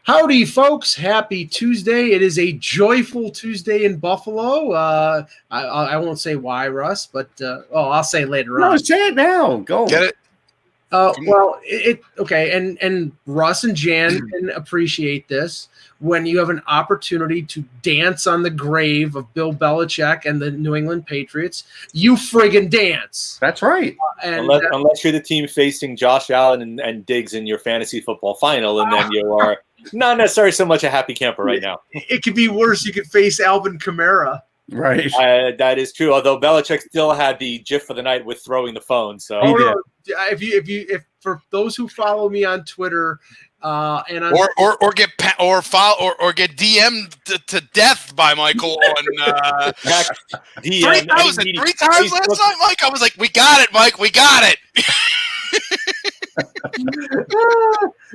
Howdy, folks. Happy Tuesday. It is a joyful Tuesday in Buffalo. I won't say why, Russ, but I'll say it later on. No, say it now. Go. Get it? Okay, and Russ and Jan can appreciate this. When you have an opportunity to dance on the grave of Bill Belichick and the New England Patriots, you friggin' dance. That's right. Unless you're the team facing Josh Allen and Diggs in your fantasy football final, and then you are not necessarily so much a happy camper right now. It could be worse. You could face Alvin Kamara. Right. That is true. Although Belichick still had the GIF for the night with throwing the phone. So if for those who follow me on Twitter, and on get DM'd to death by Michael on 3 times last night, Mike. I was like, "We got it, Mike. We got it."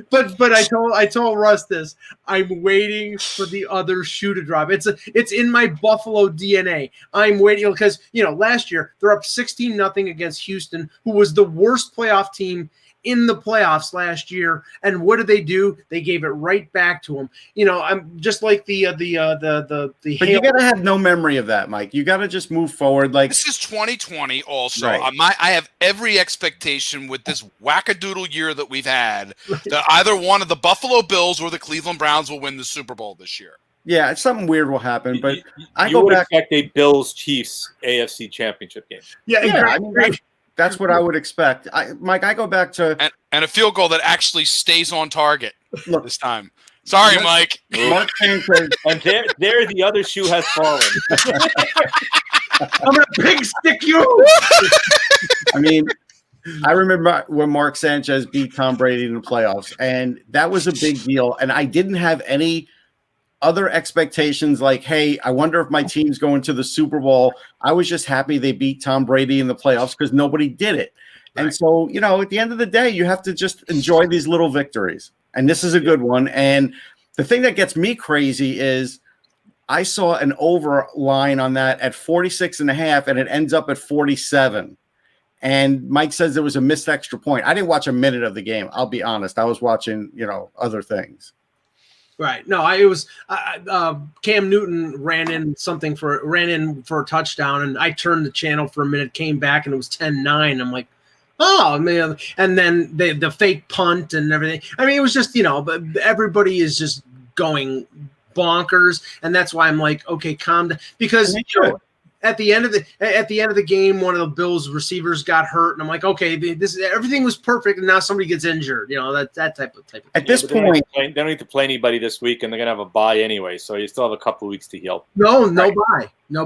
But I told Russ this. I'm waiting for the other shoe to drop. It's in my Buffalo DNA. I'm waiting because last year they're up 16-0 against Houston, who was the worst playoff team in the playoffs last year. And what did they do? They gave it right back to them. I'm just like the. But you gotta have no memory of that, Mike. You gotta just move forward. Like this is 2020. Also, right. I have every expectation with this wackadoodle year that we've had that either one of the Buffalo Bills or the Cleveland Browns will win the Super Bowl this year. Yeah, something weird will happen. But I go back. Expect a Bills-Chiefs AFC Championship game. Yeah, that's what I would expect. Mike, I go back to and a field goal that actually stays on target this time. Sorry, Mike. Mark Sanchez. And there the other shoe has fallen. I'm gonna pig stick you. I mean, I remember when Mark Sanchez beat Tom Brady in the playoffs, and that was a big deal. And I didn't have any other expectations like, hey, I wonder if my team's going to the Super Bowl. I was just happy they beat Tom Brady in the playoffs because nobody did it. Right. And so, at the end of the day, you have to just enjoy these little victories. And this is a good one. And the thing that gets me crazy is I saw an over line on that at 46.5, and it ends up at 47. And Mike says there was a missed extra point. I didn't watch a minute of the game. I'll be honest. I was watching, other things. Right. No, it was Cam Newton ran in for a touchdown, and I turned the channel for a minute, came back, and it was 10-9. I'm like, oh man! And then the fake punt and everything. I mean, it was just everybody is just going bonkers, and that's why I'm like, okay, calm down, because at the end of the game, one of the Bills receivers got hurt, and I'm like, okay, everything was perfect, and now somebody gets injured. That type of. At this point, they don't need to play anybody this week, and they're gonna have a bye anyway, so you still have a couple of weeks to heal. No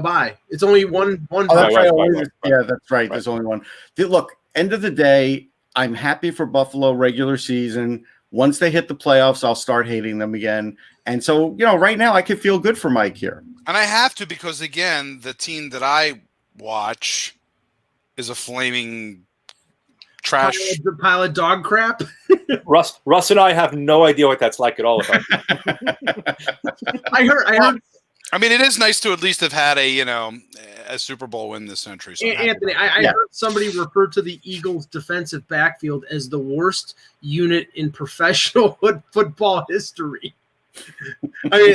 bye. It's only one. Oh, that's right. Yeah, that's right. There's only one. Look, end of the day, I'm happy for Buffalo regular season. Once they hit the playoffs, I'll start hating them again. And so, right now I can feel good for Mike here. And I have to because, again, the team that I watch is a flaming trash pile of dog crap. Russ and I have no idea what that's like at all. I heard. I mean, it is nice to at least have had a Super Bowl win this century. So Anthony, I heard somebody refer to the Eagles' defensive backfield as the worst unit in professional football history. I mean,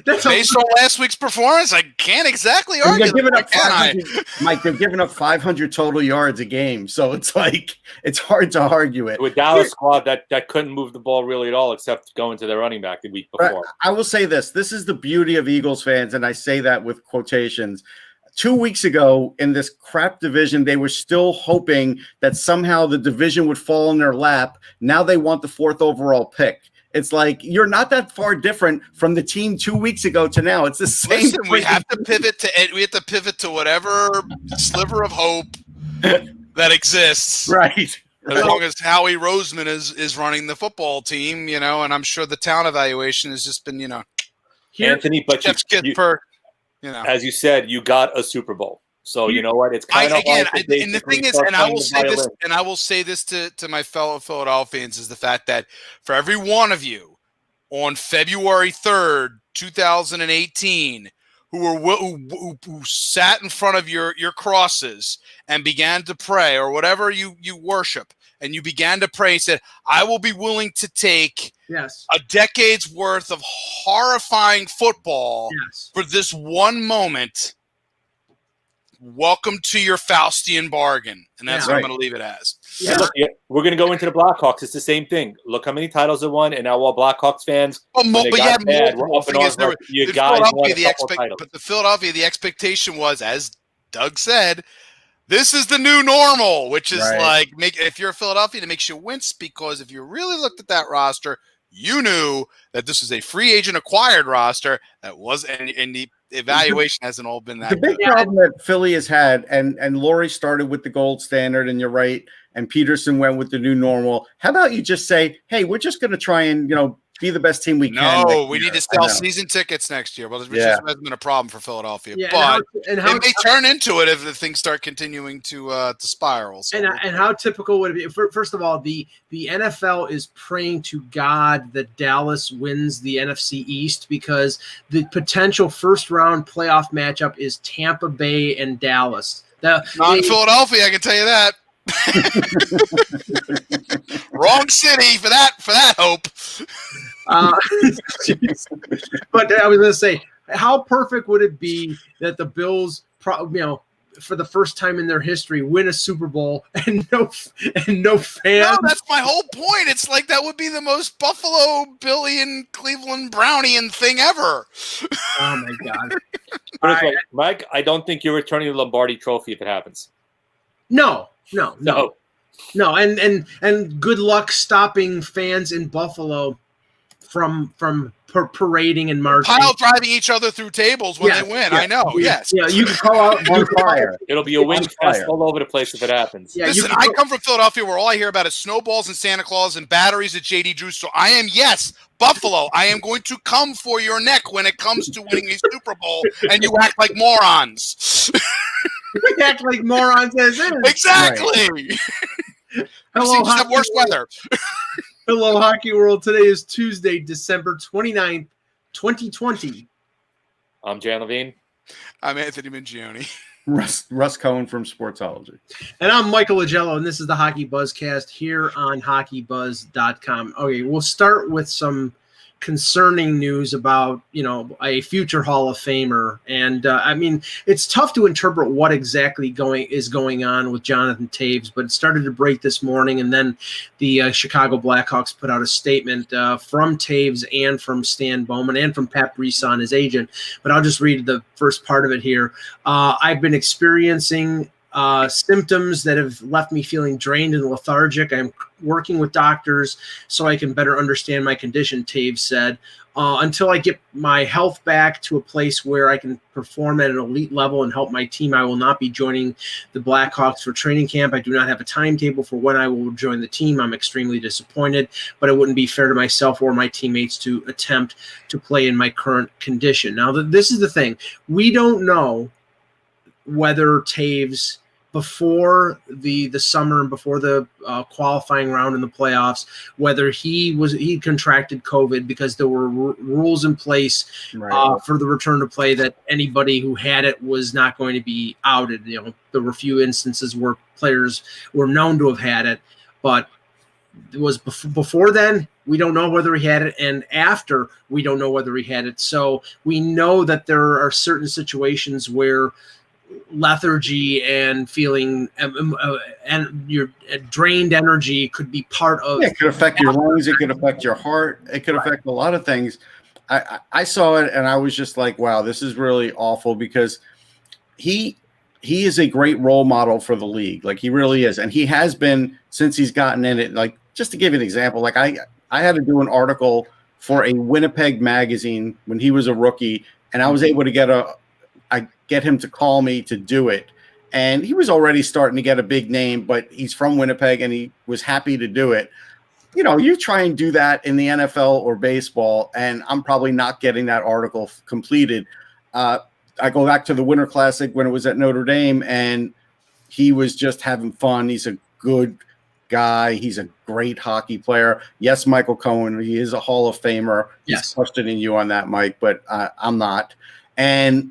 that's based on last week's performance, I can't exactly argue. They're giving up 500, Mike, they're giving up 500 total yards a game, so it's like it's hard to argue it. With Dallas squad that couldn't move the ball really at all, except going to their running back the week before. I will say this is the beauty of Eagles fans, and I say that with quotations. 2 weeks ago in this crap division, they were still hoping that somehow the division would fall in their lap. Now they want the 4th overall pick. It's like you're not that far different from the team 2 weeks ago to now. It's the same. Listen, we have to pivot to whatever sliver of hope that exists. Right. As long as Howie Roseman is running the football team, and I'm sure the talent evaluation has just been, Anthony, but as you said, you got a Super Bowl. So you know what? It's kind of hard. And the thing is, and I will say this, to my fellow Philadelphians, is the fact that for every one of you on February 3rd, 2018, who sat in front of your crosses and began to pray, or whatever you worship, and you began to pray and said, I will be willing to take Yes. A decade's worth of horrifying football for this one moment. Welcome to your Faustian bargain. And that's what I'm going to leave it as. Yeah. Look, we're going to go into the Blackhawks. It's the same thing. Look how many titles they won, and now all Blackhawks fans. But the Philadelphia, the expectation was, as Doug said, this is the new normal, which is like, if you're Philadelphia, it makes you wince, because if you really looked at that roster, you knew that this was a free agent acquired roster that was, and the evaluation hasn't all been that good. The big problem that Philly has had, and Laurie started with the gold standard, and you're right, and Peterson went with the new normal. How about you just say, hey, we're just going to try and, be the best team we can. No, we need to sell season tickets next year. Well, which hasn't been a problem for Philadelphia, but it may turn into it if the things start continuing to spiral. So and how typical would it be? First of all, the NFL is praying to God that Dallas wins the NFC East, because the potential first-round playoff matchup is Tampa Bay and Dallas. Not in Philadelphia, I can tell you that. Wrong city for that hope. But I was going to say, how perfect would it be that the Bills, for the first time in their history, win a Super Bowl and no fans? No, that's my whole point. It's like that would be the most Buffalo Billion Cleveland Brownian thing ever. Oh my God, Mike! I don't think you're returning the Lombardi Trophy if it happens. No. And good luck stopping fans in Buffalo from parading and marching. Pile driving each other through tables when they win. I know. Yes. Yeah, you can call out on fire. It'll be a wing fest all over the place if it happens. Yeah, listen, I come from Philadelphia, where all I hear about is snowballs and Santa Claus and batteries at JD Drew. So I am, Buffalo, I am going to come for your neck when it comes to winning a Super Bowl, and you act like morons. We act like morons as is. Exactly. Right. Hello, have worse weather. Hello, Hockey World. Today is Tuesday, December 29th, 2020. I'm Jan Levine. I'm Anthony Mingione. Russ Cohen from Sportsology. And I'm Michael Agello, and this is the Hockey Buzzcast here on HockeyBuzz.com. Okay, we'll start with some concerning news about, a future Hall of Famer. And it's tough to interpret what exactly is going on with Jonathan Toews, but it started to break this morning. And then the Chicago Blackhawks put out a statement from Toews and from Stan Bowman and from Pat Brisson, his agent. But I'll just read the first part of it here. I've been experiencing symptoms that have left me feeling drained and lethargic. I'm working with doctors so I can better understand my condition, Toews said. Until I get my health back to a place where I can perform at an elite level and help my team, I will not be joining the Blackhawks for training camp. I do not have a timetable for when I will join the team. I'm extremely disappointed, but it wouldn't be fair to myself or my teammates to attempt to play in my current condition. Now, this is the thing. We don't know whether Toews, before the summer and before the qualifying round in the playoffs, whether he contracted COVID, because there were rules in place for the return to play that anybody who had it was not going to be outed. There were a few instances where players were known to have had it, but it was before then. We don't know whether he had it, and after, we don't know whether he had it. So we know that there are certain situations where lethargy and feeling and your drained energy could be part of. It could affect your lungs. It could affect your heart. It could affect a lot of things. I saw it and I was just like, wow, this is really awful, because he is a great role model for the league. Like, he really is. And he has been since he's gotten in it. Like, just to give you an example, like I had to do an article for a Winnipeg magazine when he was a rookie, and I was able to get him to call me to do it. And he was already starting to get a big name, but he's from Winnipeg and he was happy to do it. You try and do that in the NFL or baseball, and I'm probably not getting that article completed. I go back to the Winter Classic when it was at Notre Dame, and he was just having fun. He's a good guy. He's a great hockey player. Yes, Michael Cohen, he is a Hall of Famer. Yes. He's questioning you on that, Mike, but I'm not. And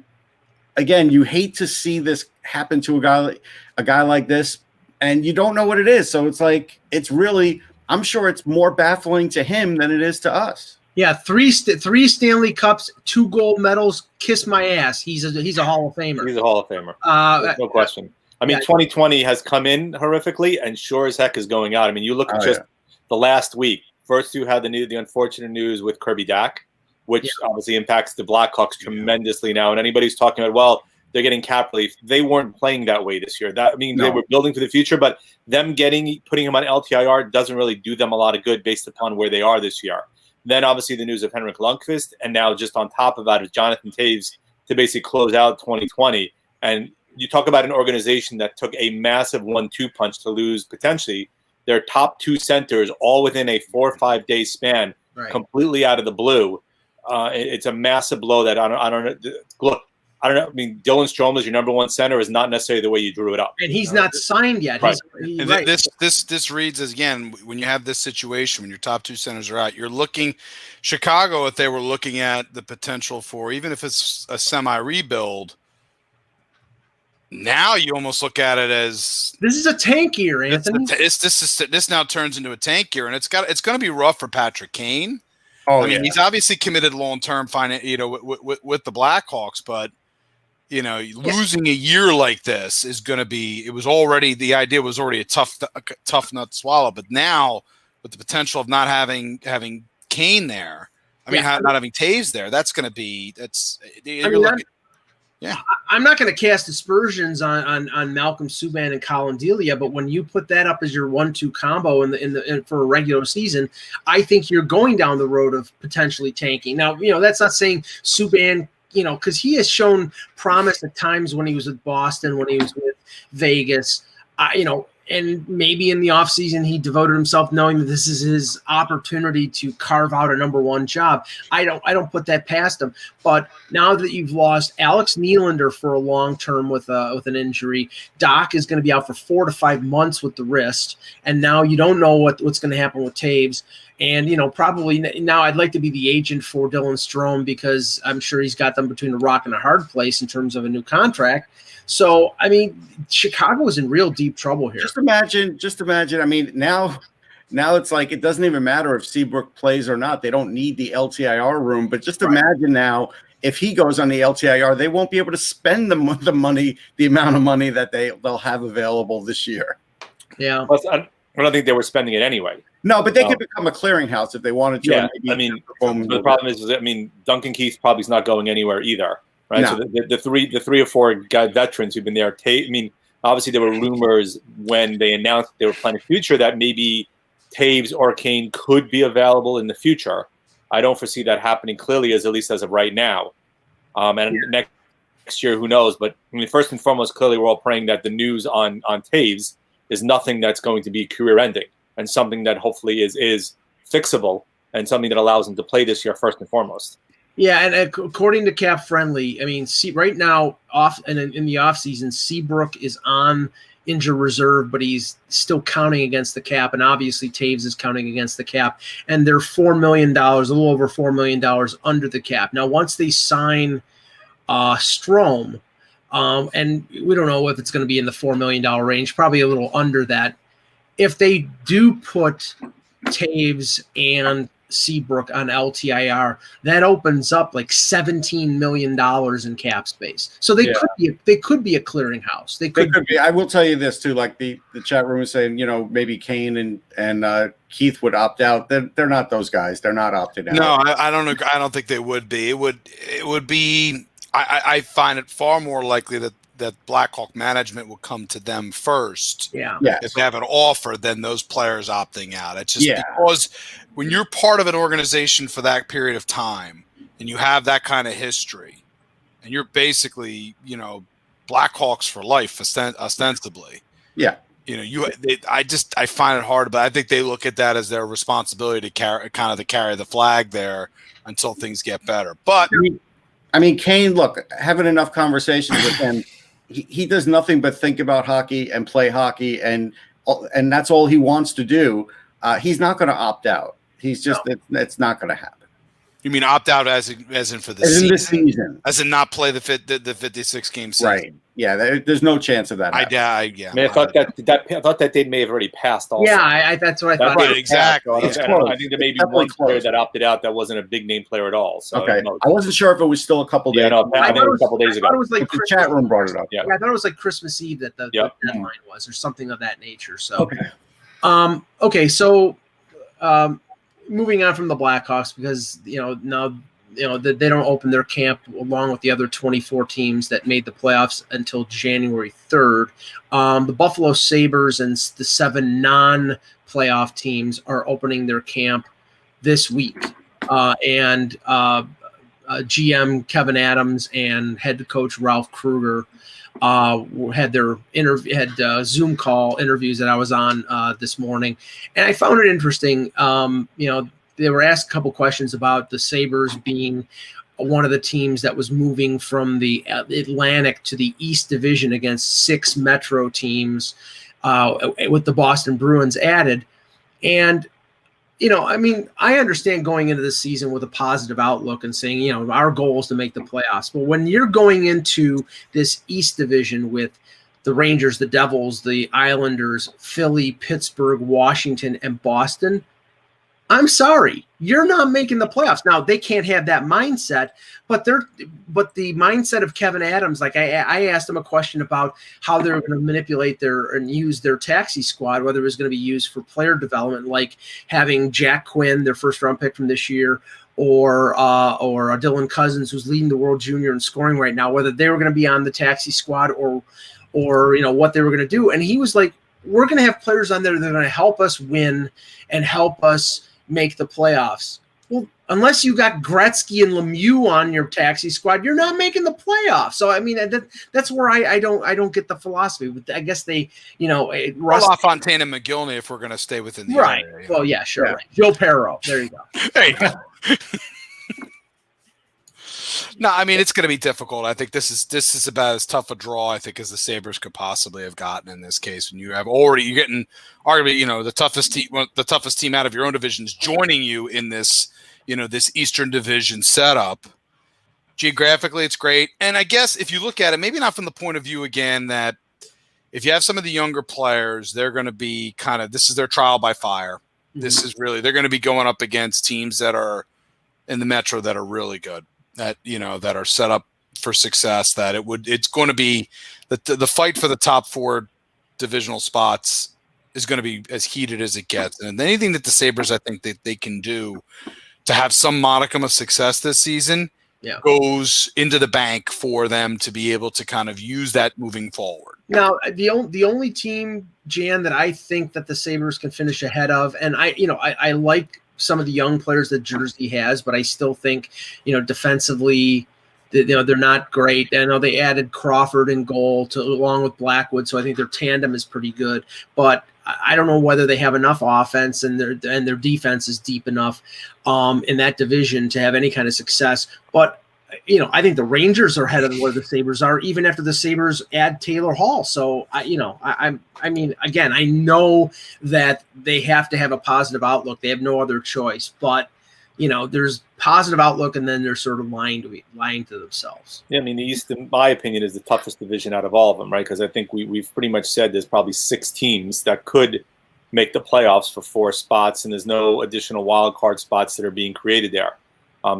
again, you hate to see this happen to a guy like this, and you don't know what it is. So it's like, it's really I'm sure it's more baffling to him than it is to us. Yeah, three Stanley Cups, 2 gold medals. Kiss my ass. He's a Hall of Famer. He's a Hall of Famer. There's no question. I mean, 2020 has come in horrifically, and sure as heck is going out. I mean, you look at the last week. First, you had the unfortunate news with Kirby Dack, which obviously impacts the Blackhawks tremendously now. And anybody's talking about, well, they're getting cap relief. They weren't playing that way this year. They were building for the future, but them putting him on LTIR doesn't really do them a lot of good based upon where they are this year. Then obviously the news of Henrik Lundqvist, and now just on top of that is Jonathan Toews to basically close out 2020. And you talk about an organization that took a massive 1-2 punch to lose potentially their top 2 centers all within a 4 or 5 day span, completely out of the blue. It's a massive blow that I don't know. Look, I don't know. I mean, Dylan Strome as your number 1 center is not necessarily the way you drew it up. And he's not signed yet. Right. This reads as, again, when you have this situation, when your top 2 centers are out, you're looking Chicago, if they were looking at the potential for, even if it's a semi-rebuild, now you almost look at it as this is a tank year, Anthony. This now turns into a tank year, and it's going to be rough for Patrick Kane. Oh, I mean, he's obviously committed long-term with the Blackhawks, but losing a year like this is going to be. The idea was already a tough nut to swallow, but now with the potential of not having Kane there, not having Toews there, that's going to be I'm not going to cast aspersions on Malcolm Subban and Colin Delia, but when you put that up as your 1-2 combo for a regular season, I think you're going down the road of potentially tanking. Now, that's not saying Subban, because he has shown promise at times when he was with Boston, when he was with Vegas, and maybe in the offseason he devoted himself knowing that this is his opportunity to carve out a number 1 job. I don't put that past him. But now that you've lost Alex Nylander for a long term with an injury, Doc is going to be out for 4 to 5 months with the wrist, and now you don't know what's going to happen with Toews. And, probably now I'd like to be the agent for Dylan Strome because I'm sure he's got them between a rock and a hard place in terms of a new contract. So, I mean, Chicago is in real deep trouble here. Just imagine. I mean, now it's like it doesn't even matter if Seabrook plays or not. They don't need the LTIR room. But just imagine now if he goes on the LTIR, they won't be able to spend the amount of money that they'll have available this year. Yeah. Plus, I don't think they were spending it anyway. No, but they could become a clearinghouse if they wanted to. Yeah, the problem is, Duncan Keith probably is not going anywhere either. Right, no. So the 3 or 4 guy veterans who've been there. Obviously there were rumors when they announced they were planning future that maybe Toews or Kane could be available in the future. I don't foresee that happening clearly, at least as of right now. Next year, who knows? But first and foremost, clearly we're all praying that the news on Toews is nothing that's going to be career-ending and something that hopefully is fixable and something that allows him to play this year first and foremost. Yeah, and according to Cap Friendly, right now in the offseason, Seabrook is on injured reserve, but he's still counting against the cap, and obviously Toews is counting against the cap, and they're $4 million, a little over $4 million under the cap. Now, once they sign Strome, and we don't know if it's going to be in the $4 million range, probably a little under that. If they do put Toews and Seabrook on LTIR, that opens up like $17 million in cap space. So they could be a clearinghouse. They could be. I will tell you this too, like the chat room was saying, maybe Kane and Keith would opt out. They're not those guys. They're not opted out. No, I don't agree. I don't think they would be. It would be. I find it far more likely that Blackhawk management will come to them first. Yeah. If they have an offer, then those players opting out. It's just because when you're part of an organization for that period of time and you have that kind of history and you're basically, Blackhawks for life, ostensibly. Yeah. I find it hard, but I think they look at that as their responsibility to carry the flag there until things get better. But Kane, look, having enough conversations with him, he does nothing but think about hockey and play hockey, and that's all he wants to do. He's not going to opt out. He's just it's not going to happen. You mean opt out as in for the season? In the season, as in not play the 56 game season? Yeah, there's no chance of that. I thought that date may have already passed. Also, yeah, that's what I thought. Right, exactly. I think there may be one player that opted out that wasn't a big name player at all. So okay, I wasn't sure if it was still a couple days. No, I think it was a couple days ago. It was like the chat room brought it up. Yeah, I thought it was like Christmas Eve that the deadline was, or something of that nature. So, okay. So, moving on from the Blackhawks, because now that they don't open their camp along with the other 24 teams that made the playoffs until January 3rd. The Buffalo Sabres and the 7 non-playoff teams are opening their camp this week. And GM Kevin Adams and head coach Ralph Kruger had their Zoom call interviews that I was on this morning. And I found it interesting. They were asked a couple questions about the Sabres being one of the teams that was moving from the Atlantic to the East Division against 6 Metro teams with the Boston Bruins added. And, I understand going into the season with a positive outlook and saying, our goal is to make the playoffs. But when you're going into this East Division with the Rangers, the Devils, the Islanders, Philly, Pittsburgh, Washington, and Boston, I'm sorry, you're not making the playoffs. Now, they can't have that mindset, but the mindset of Kevin Adams, like I asked him a question about how they're going to manipulate and use their taxi squad, whether it was going to be used for player development, like having Jack Quinn, their first-round pick from this year, or Dylan Cousins, who's leading the World Junior in scoring right now, whether they were going to be on the taxi squad or what they were going to do. And he was like, we're going to have players on there that are going to help us win and help us make the playoffs. Well, unless you got Gretzky and Lemieux on your taxi squad, you're not making the playoffs. So I mean, that's where I don't get the philosophy. But I guess they, Fontaine and McGillney if we're going to stay within the right. area. Well, yeah, sure. Yeah. Right. Joe Perro. There you go. There you go. No, I mean, it's going to be difficult. I think this is about as tough a draw, I think, as the Sabres could possibly have gotten in this case. And you're getting arguably, the toughest team out of your own divisions joining you in this, this Eastern Division setup. Geographically, it's great. And I guess if you look at it, maybe not from the point of view, again, that if you have some of the younger players, they're going to be this is their trial by fire. Mm-hmm. This is really, they're going to be going up against teams that are in the Metro that are really good. That are set up for success, it's going to be the fight for the top 4 divisional spots is going to be as heated as it gets. And anything that the Sabres, I think that they can do to have some modicum of success this season goes into the bank for them to be able to kind of use that moving forward. Now, the only team, Jan, that I think that the Sabres can finish ahead of, and I like some of the young players that Jersey has, but I still think, defensively, they're not great. I know they added Crawford in goal along with Blackwood, so I think their tandem is pretty good. But I don't know whether they have enough offense and their defense is deep enough in that division to have any kind of success. But I think the Rangers are ahead of where the Sabres are, even after the Sabres add Taylor Hall. So I mean, again, I know that they have to have a positive outlook. They have no other choice. But there's positive outlook, and then they're sort of lying to themselves. Yeah, I mean, the East, in my opinion, is the toughest division out of all of them, right? Because I think we've pretty much said there's probably 6 teams that could make the playoffs for 4 spots, and there's no additional wild card spots that are being created there.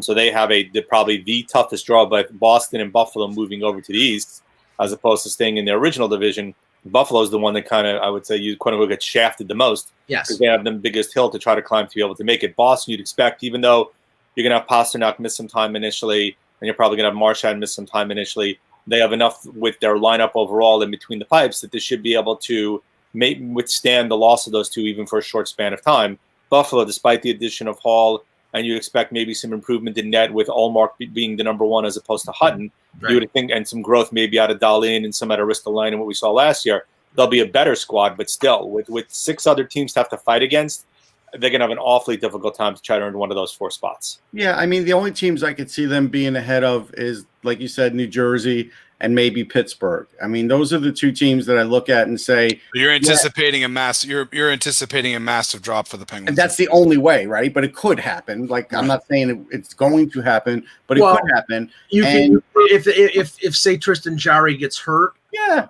So they have probably the toughest draw, but Boston and Buffalo moving over to the East as opposed to staying in their original division. Buffalo is the one that kind of, I would say, you quote unquote get shafted the most. Yes. Because they have the biggest hill to try to climb to be able to make it. Boston, you'd expect, even though you're going to have Pasternak miss some time initially, and you're probably going to have Marchand miss some time initially, they have enough with their lineup overall in between the pipes that they should be able to withstand the loss of those two even for a short span of time. Buffalo, despite the addition of Hall, and you'd expect maybe some improvement in net with Ullmark being the number 1 as opposed to Hutton. Right. You would think, and some growth maybe out of Dahlin and some out of Ristolainen and what we saw last year. They'll be a better squad, but still, with 6 other teams to have to fight against, they're going to have an awfully difficult time to try to earn one of those 4 spots. Yeah, I mean, the only teams I could see them being ahead of is, like you said, New Jersey and maybe Pittsburgh. I mean, those are the 2 teams that I look at and say you're anticipating a you're anticipating a massive drop for the Penguins. And that's the only way, right? But it could happen. Like, right. I'm not saying it's going to happen, but it could happen. If say Tristan Jarry gets hurt, yeah,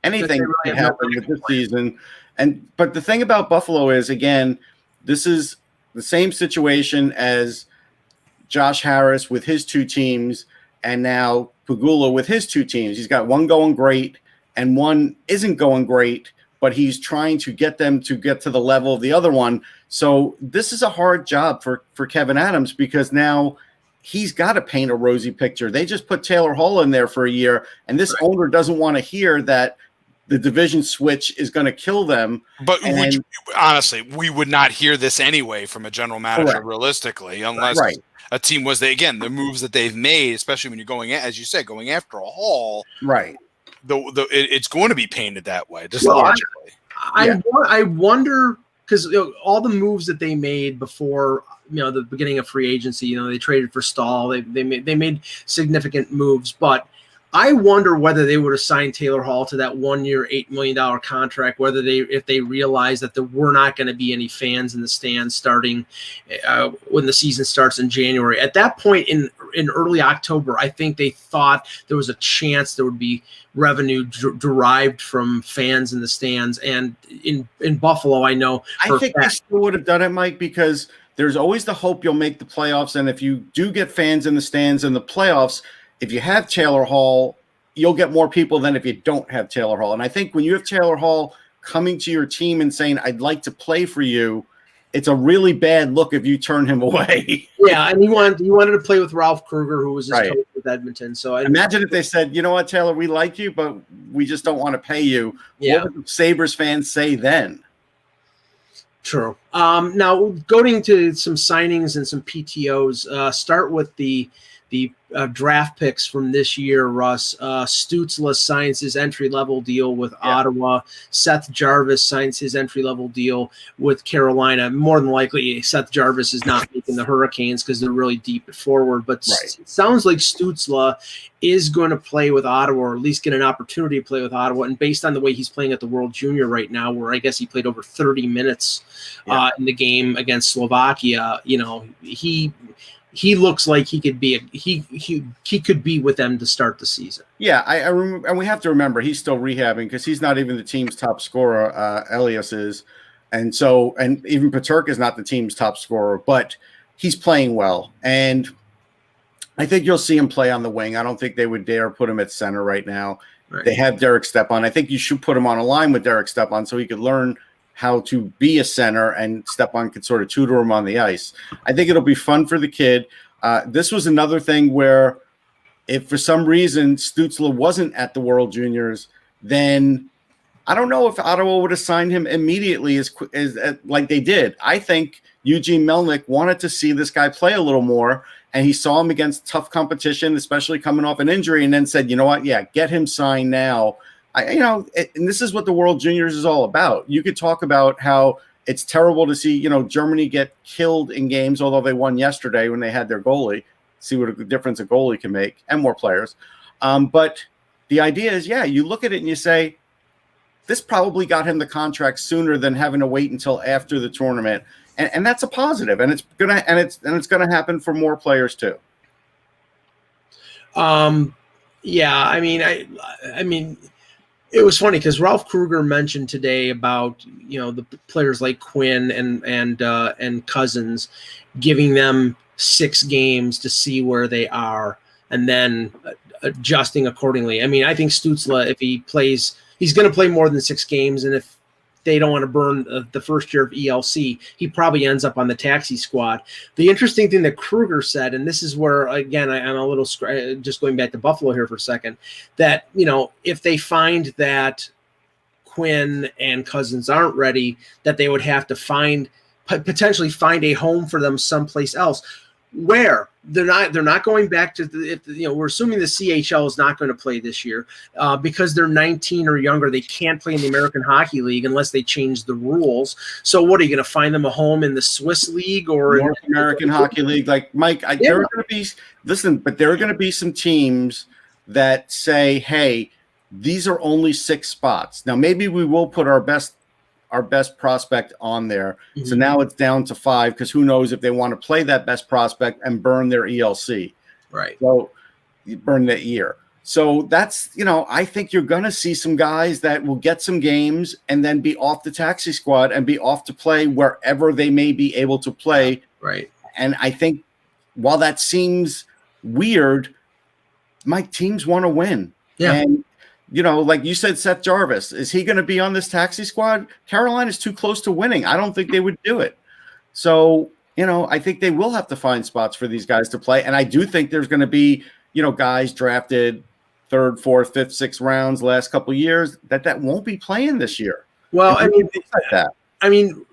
anything really can have no happen with this plan. season. But the thing about Buffalo is, again, this is the same situation as Josh Harris with his 2 teams, and now Pagula with his 2 teams. He's got one going great and one isn't going great, but he's trying to get them to get to the level of the other one. So this is a hard job for Kevin Adams, because now he's got to paint a rosy picture. They just put Taylor Hall in there for a year, and this owner doesn't want to hear that the division switch is going to kill them. But honestly, we would not hear this anyway from a general manager, realistically, unless a team was the moves that they've made, especially when you're going, as you said, going after a Hall. Right. It's going to be painted that way, just Well, logically. I wonder, because all the moves that they made before, the beginning of free agency, they traded for Stahl, they made significant moves, but I wonder whether they would have signed Taylor Hall to that 1 year, $8 million contract, if they realized that there were not going to be any fans in the stands starting when the season starts in January. At that point in early October, I think they thought there was a chance there would be revenue derived from fans in the stands. And in Buffalo, I know. I think they still would have done it, Mike, because there's always the hope you'll make the playoffs. And if you do get fans in the stands in the playoffs, if you have Taylor Hall, you'll get more people than if you don't have Taylor Hall. And I think when you have Taylor Hall coming to your team and saying, I'd like to play for you, it's a really bad look if you turn him away. Yeah, and he wanted to play with Ralph Kruger, who was his coach with Edmonton. So imagine if they said, you know what, Taylor, we like you, but we just don't want to pay you. Yeah. What would the Sabres fans say then? True. Now, going to some signings and some PTOs, start with the draft picks from this year, Russ. Stützle signs his entry-level deal with Ottawa. Seth Jarvis signs his entry-level deal with Carolina. More than likely, Seth Jarvis is not making the Hurricanes because they're really deep at forward. But it sounds like Stützle is going to play with Ottawa, or at least get an opportunity to play with Ottawa. And based on the way he's playing at the World Junior right now, where I guess he played over 30 minutes in the game against Slovakia, he looks like he could be he could be with them to start the season. Yeah, I remember, and we have to remember he's still rehabbing because he's not even the team's top scorer. Elias is, and even Paterka is not the team's top scorer, but he's playing well, and I think you'll see him play on the wing. I don't think they would dare put him at center right now. Right. They have Derek Stepan. I think you should put him on a line with Derek Stepan so he could learn how to be a center, and Stepan could sort of tutor him on the ice. I think it'll be fun for the kid. This was another thing where if for some reason Stützle wasn't at the World Juniors, then I don't know if Ottawa would have signed him immediately as like they did. I think Eugene Melnyk wanted to see this guy play a little more, and he saw him against tough competition, especially coming off an injury, and then said, you know what, get him signed now. And this is what the World Juniors is all about. You could talk about how it's terrible to see, Germany get killed in games, although they won yesterday when they had their goalie. See what a difference a goalie can make, and more players. But the idea is, you look at it and you say, this probably got him the contract sooner than having to wait until after the tournament, and that's a positive. And it's gonna happen for more players too. Yeah, I mean. It was funny because Ralph Kruger mentioned today about the players like Quinn and Cousins, giving them 6 games to see where they are and then adjusting accordingly. I mean, I think Stützle, if he plays, he's going to play more than 6 games, and if they don't want to burn the first year of ELC, he probably ends up on the taxi squad. The interesting thing that Kruger said, and this is where, again, I'm a little just going back to Buffalo here for a second, that, if they find that Quinn and Cousins aren't ready, that they would have to potentially find a home for them someplace else. Where they're not going back to we're assuming the CHL is not going to play this year because they're 19 or younger. They can't play in the American Hockey League unless they change the rules. So what are you going to find them a home in the Swiss League or North American Hockey League? Like Mike, there are going to be some teams that say, hey, these are only 6 spots. Now maybe we will put our best prospect on there. Mm-hmm. So now it's down to 5 because who knows if they want to play that best prospect and burn their ELC. Right. So you burn that year. So that's, I think you're going to see some guys that will get some games and then be off the taxi squad and be off to play wherever they may be able to play. Right. And I think while that seems weird, my teams want to win. Yeah. And, like you said, Seth Jarvis, is he going to be on this taxi squad? Carolina's too close to winning. I don't think they would do it. So, I think they will have to find spots for these guys to play. And I do think there's going to be, guys drafted 3rd, 4th, 5th, 6th rounds last couple of years that won't be playing this year. Well, I mean,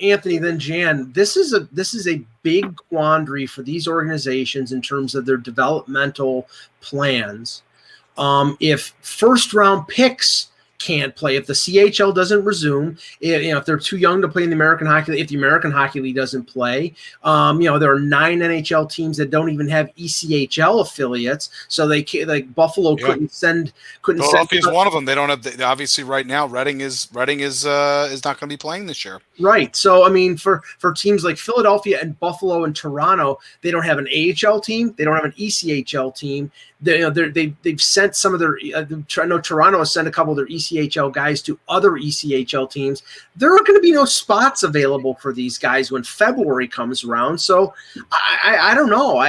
Anthony, then Jan, this is a big quandary for these organizations in terms of their developmental plans. If first round picks can't play, if the CHL doesn't resume, if they're too young to play in the American Hockey League, if the American Hockey League doesn't play, there are 9 NHL teams that don't even have ECHL affiliates, so they can't, like Buffalo couldn't send. Philadelphia's one of them. They don't have. Obviously, right now, Reading is not going to be playing this year. Right. So I mean, for teams like Philadelphia and Buffalo and Toronto, they don't have an AHL team. They don't have an ECHL team. They've sent some of their. I know Toronto has sent a couple of their ECHL guys to other ECHL teams. There are going to be no spots available for these guys when February comes around. So I don't know.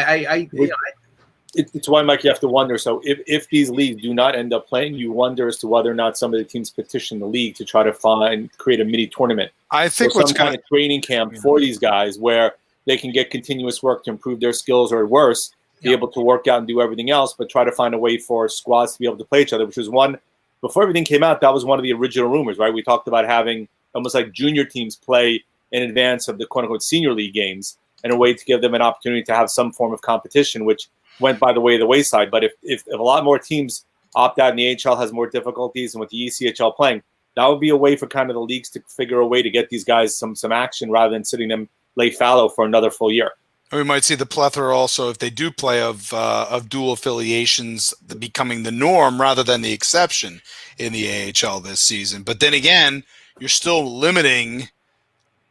It's why, Mike, you have to wonder. So if these leagues do not end up playing, you wonder as to whether or not some of the teams petition the league to try to create a mini tournament. I think what's kind of training camp for these guys where they can get continuous work to improve their skills, or worse, be able to work out and do everything else, but try to find a way for squads to be able to play each other, which was one, before everything came out, that was one of the original rumors, right? We talked about having almost like junior teams play in advance of the quote-unquote senior league games in a way to give them an opportunity to have some form of competition, which went by the way of the wayside. But if a lot more teams opt out and the AHL has more difficulties, and with the ECHL playing, that would be a way for kind of the leagues to figure a way to get these guys some action rather than sitting them lay fallow for another full year. We might see the plethora also, if they do play, of dual affiliations becoming the norm rather than the exception in the AHL this season. But then again, you're still limiting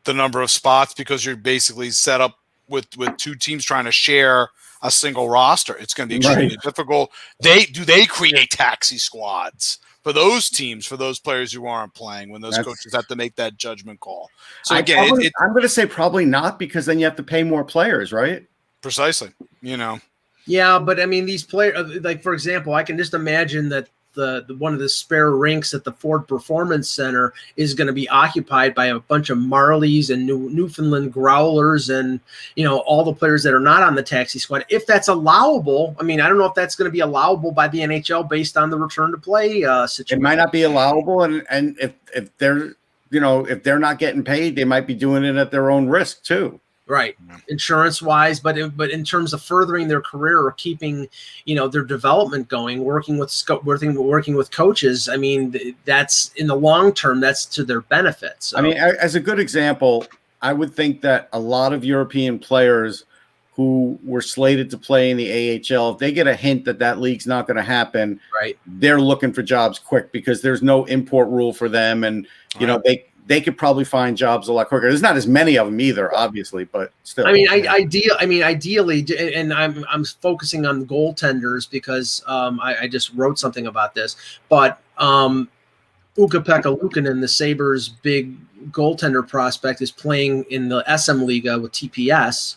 the number of spots because you're basically set up with 2 teams trying to share a single roster. It's going to be extremely difficult. They create taxi squads for those teams, for those players who aren't playing, when those coaches have to make that judgment call. So again, I'm going to say probably not, because then you have to pay more players, right? Precisely. Yeah, but I mean, these players, like for example, I can just imagine that the one of the spare rinks at the Ford Performance Center is going to be occupied by a bunch of Marlies and Newfoundland Growlers and all the players that are not on the taxi squad. If that's allowable, I mean, I don't know if that's going to be allowable by the NHL based on the return to play situation. It might not be allowable, and if they're if they're not getting paid, they might be doing it at their own risk too. Right, insurance wise, but in terms of furthering their career or keeping, their development going, working with coaches. I mean, that's in the long term, that's to their benefit. So. I mean, as a good example, I would think that a lot of European players who were slated to play in the AHL, if they get a hint that league's not going to happen, right, they're looking for jobs quick because there's no import rule for them, and they could probably find jobs a lot quicker. There's not as many of them either, obviously, but still. I mean, ideally, and I'm focusing on the goaltenders because I just wrote something about this. But Ukko-Pekka Luukkonen, the Sabres' big goaltender prospect, is playing in the SM Liga with TPS.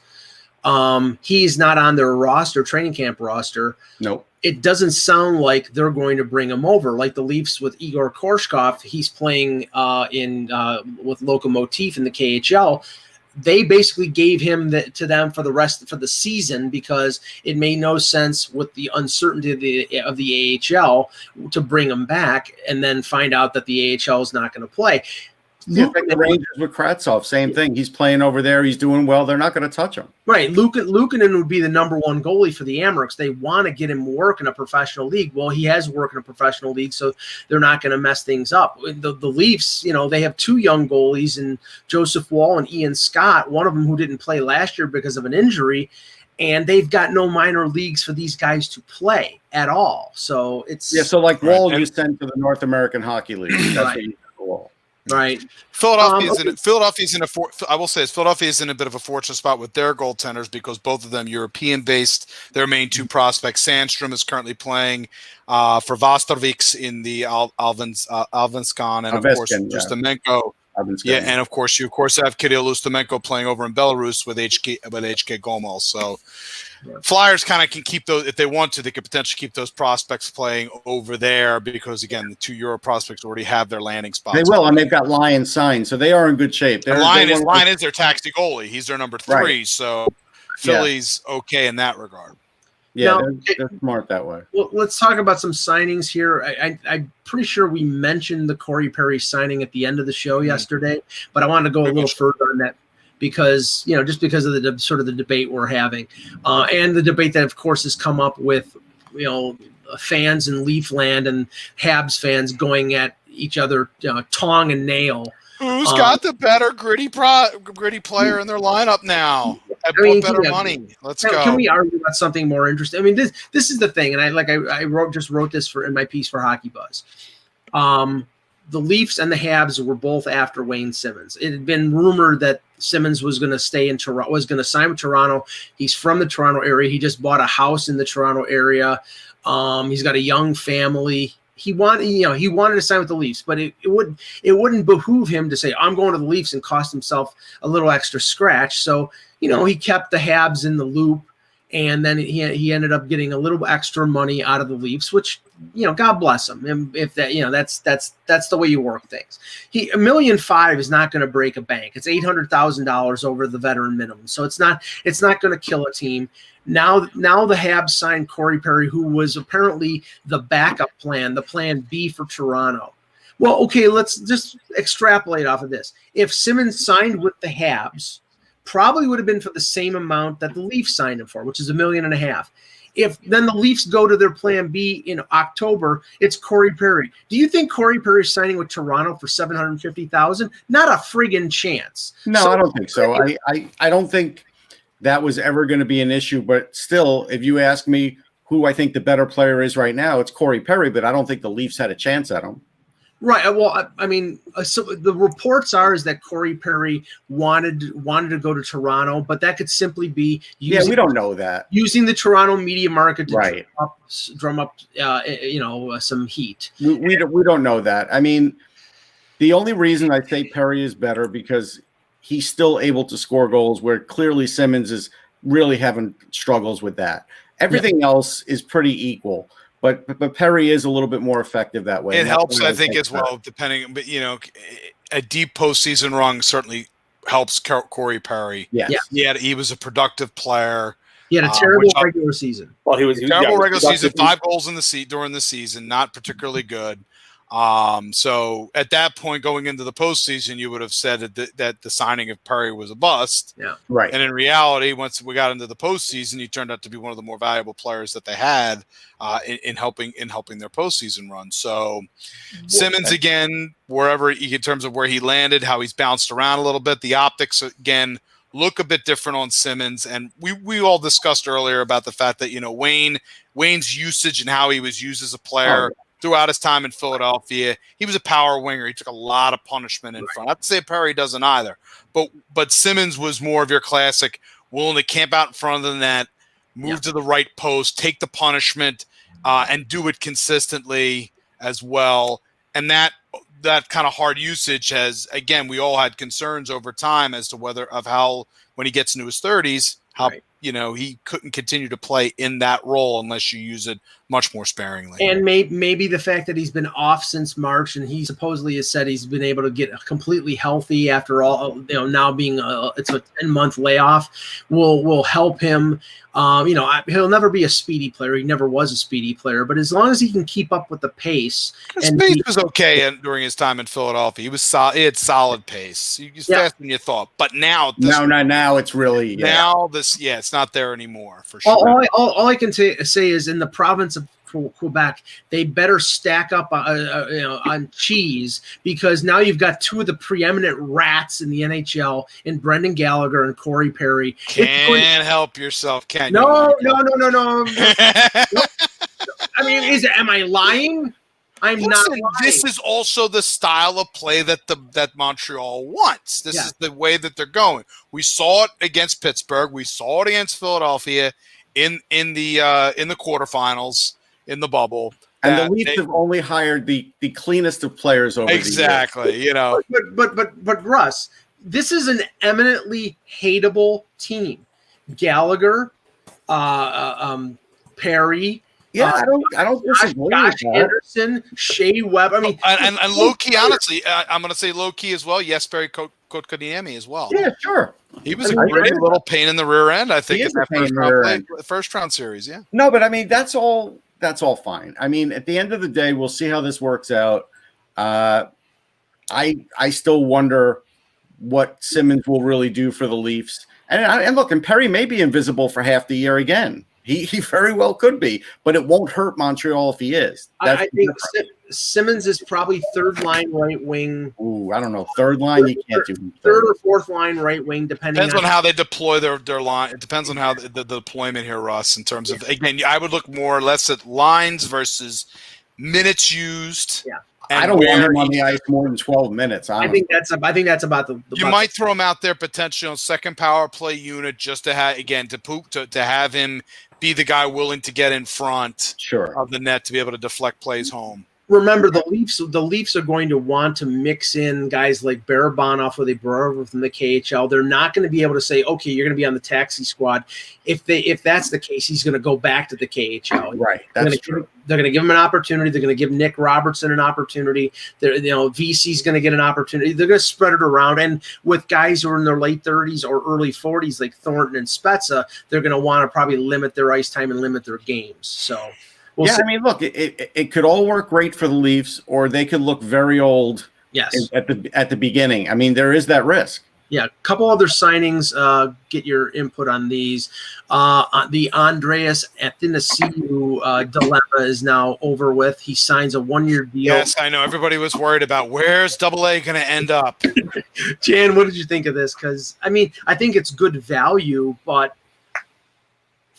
He's not on their training camp roster. Nope. It doesn't sound like they're going to bring him over. Like the Leafs with Igor Korshkov, he's playing with Lokomotiv in the KHL. They basically gave him to them for the season because it made no sense with the uncertainty of the AHL to bring him back and then find out that the AHL is not going to play. Yeah, like the Rangers with Kravtsov, same thing. He's playing over there. He's doing well. They're not going to touch him. Right. Luukkonen would be the number 1 goalie for the Amerks. They want to get him work in a professional league. Well, he has work in a professional league, so they're not going to mess things up. The Leafs, they have 2 young goalies, and Joseph Wall and Ian Scott, one of them who didn't play last year because of an injury, and they've got no minor leagues for these guys to play at all. So it's so like Wall you sent to the North American Hockey League. That's what you sent to Wall. Right. Philadelphia's in a bit of a fortunate spot with their goaltenders because both of them European-based. Their main two prospects, Sandstrom is currently playing for Vastavik in the Allsvenskan, and of course Ustimenko. Yeah, and of course you have Kirill Ustimenko playing over in Belarus with HK Gomel. So Flyers kind of can keep those if they want to. They could potentially keep those prospects playing over there because again, the two Euro prospects already have their landing spots. They will, and they've got Lyon signed, so they are in good shape. Lyon is their taxi goalie. He's their number 3, right. So Philly's okay in that regard. Yeah, they're smart that way. Well, let's talk about some signings here. I'm pretty sure we mentioned the Corey Perry signing at the end of the show yesterday, but I wanted to go a little further on that because, just because of the sort of the debate we're having and the debate that, of course, has come up with, fans in Leafland and Habs fans going at each other, tong and nail. Who's got the better gritty player in their lineup now? Better money. Let's go. Can we argue about something more interesting? I mean, this is the thing, and I wrote this in my piece for Hockey Buzz. The Leafs and the Habs were both after Wayne Simmons. It had been rumored that Simmons was going to stay in Toronto, was going to sign with Toronto. He's from the Toronto area. He just bought a house in the Toronto area. He's got a young family. He wanted to sign with the Leafs, but it wouldn't behoove him to say, I'm going to the Leafs and cost himself a little extra scratch. So, he kept the Habs in the loop, and then he ended up getting a little extra money out of the Leafs, which, God bless him. And if that, that's the way you work things. $1.5 million is not going to break a bank. It's $800,000 over the veteran minimum. So it's not going to kill a team. Now the Habs signed Corey Perry, who was apparently the backup plan, the plan B for Toronto. Well, okay, let's just extrapolate off of this. If Simmons signed with the Habs, probably would have been for the same amount that the Leafs signed him for, which is $1.5 million. If then the Leafs go to their plan B in October, it's Corey Perry. Do you think Corey Perry is signing with Toronto for $750,000? Not a friggin' chance. No, I don't think so. I don't think that was ever going to be an issue. But still, if you ask me who I think the better player is right now, it's Corey Perry. But I don't think the Leafs had a chance at him. Right. Well, I mean, so the reports is that Corey Perry wanted to go to Toronto, but that could simply be we don't know that using the Toronto media market to drum up some heat. We don't know that. I mean, the only reason I say Perry is better because he's still able to score goals, where clearly Simmons is really having struggles with that. Everything else is pretty equal. But Perry is a little bit more effective that way. It helps, I think, as well, depending. But, a deep postseason run certainly helps Corey Perry. Yes. He was a productive player. He had a terrible regular season. Well, he was terrible regular season, 5 goals during the season, not particularly good. So at that point, going into the postseason, you would have said that the signing of Perry was a bust. Yeah, right. And in reality, once we got into the postseason, he turned out to be one of the more valuable players that they had in helping their postseason run. So Simmons again, in terms of where he landed, how he's bounced around a little bit, the optics again look a bit different on Simmons. And we all discussed earlier about the fact that Wayne's usage and how he was used as a player. Throughout his time in Philadelphia, he was a power winger. He took a lot of punishment in front. Not to say Perry doesn't either, but Simmons was more of your classic, willing to camp out in front of the net, move to the right post, take the punishment, and do it consistently as well. And that kind of hard usage has, again, we all had concerns over time as to how when he gets into his 30s, how he couldn't continue to play in that role unless you use it much more sparingly. And maybe the fact that he's been off since March, and he supposedly has said he's been able to get completely healthy after all, now being it's a 10-month layoff, will help him. He'll never be a speedy player. He never was a speedy player, but as long as he can keep up with the pace. His pace was okay during his time in Philadelphia. He was solid. He had solid pace. He was faster than you thought. But now, now it's really it's not there anymore for sure. All I can say is in the province of Quebec, they better stack up on cheese, because now you've got two of the preeminent rats in the NHL in Brendan Gallagher and Corey Perry. Can't help yourself, can you? No. I mean, am I lying? This is also the style of play that Montreal wants. This is the way that they're going. We saw it against Pittsburgh. We saw it against Philadelphia in the quarterfinals in the bubble. And the Leafs have only hired the cleanest of players over exactly. the years. But Russ, this is an eminently hateable team. Gallagher, Perry. Yeah, I don't disagree. Josh Anderson, Shea Webb. I mean, and low key, honestly, I'm going to say low key as well. Yes, Barry Kotkaniemi as well. Yeah, sure. He was a pretty little pain in the rear end, I think, in that first round series. Yeah. No, but I mean, that's all fine. I mean, at the end of the day, we'll see how this works out. I still wonder what Simmons will really do for the Leafs. And look, and Perry may be invisible for half the year again. He very well could be, but it won't hurt Montreal if he is. I think Simmons is probably third line right wing. Ooh, I don't know. Third line, you can't do third or fourth line right wing, depends on how they deploy their line. It depends on how the deployment here, Russ, in terms of, again, I would look more or less at lines versus minutes used. Yeah. I don't want him on the ice more than 12 minutes. Honestly. I think that's about the you might throw him out there potentially on second power play unit just to have, again, to have him be the guy willing to get in front of the net to be able to deflect plays home. Remember, the Leafs are going to want to mix in guys like Barabanov, where they brought over from the KHL. They're not going to be able to say, okay, you're going to be on the taxi squad. If that's the case, he's going to go back to the KHL. Right. That's true. They're going to give him an opportunity. They're going to give Nick Robertson an opportunity. VC's going to get an opportunity. They're going to spread it around. And with guys who are in their late 30s or early 40s, like Thornton and Spezza, they're going to want to probably limit their ice time and limit their games. So. I mean, look, it could all work great for the Leafs, or they could look very old. Yes. At the beginning. I mean, there is that risk. Yeah, a couple other signings. Get your input on these. The Andreas Athanasiou dilemma is now over with. He signs a 1-year deal. Yes, I know. Everybody was worried about where's AA going to end up. Jan, what did you think of this? Because, I mean, I think it's good value, but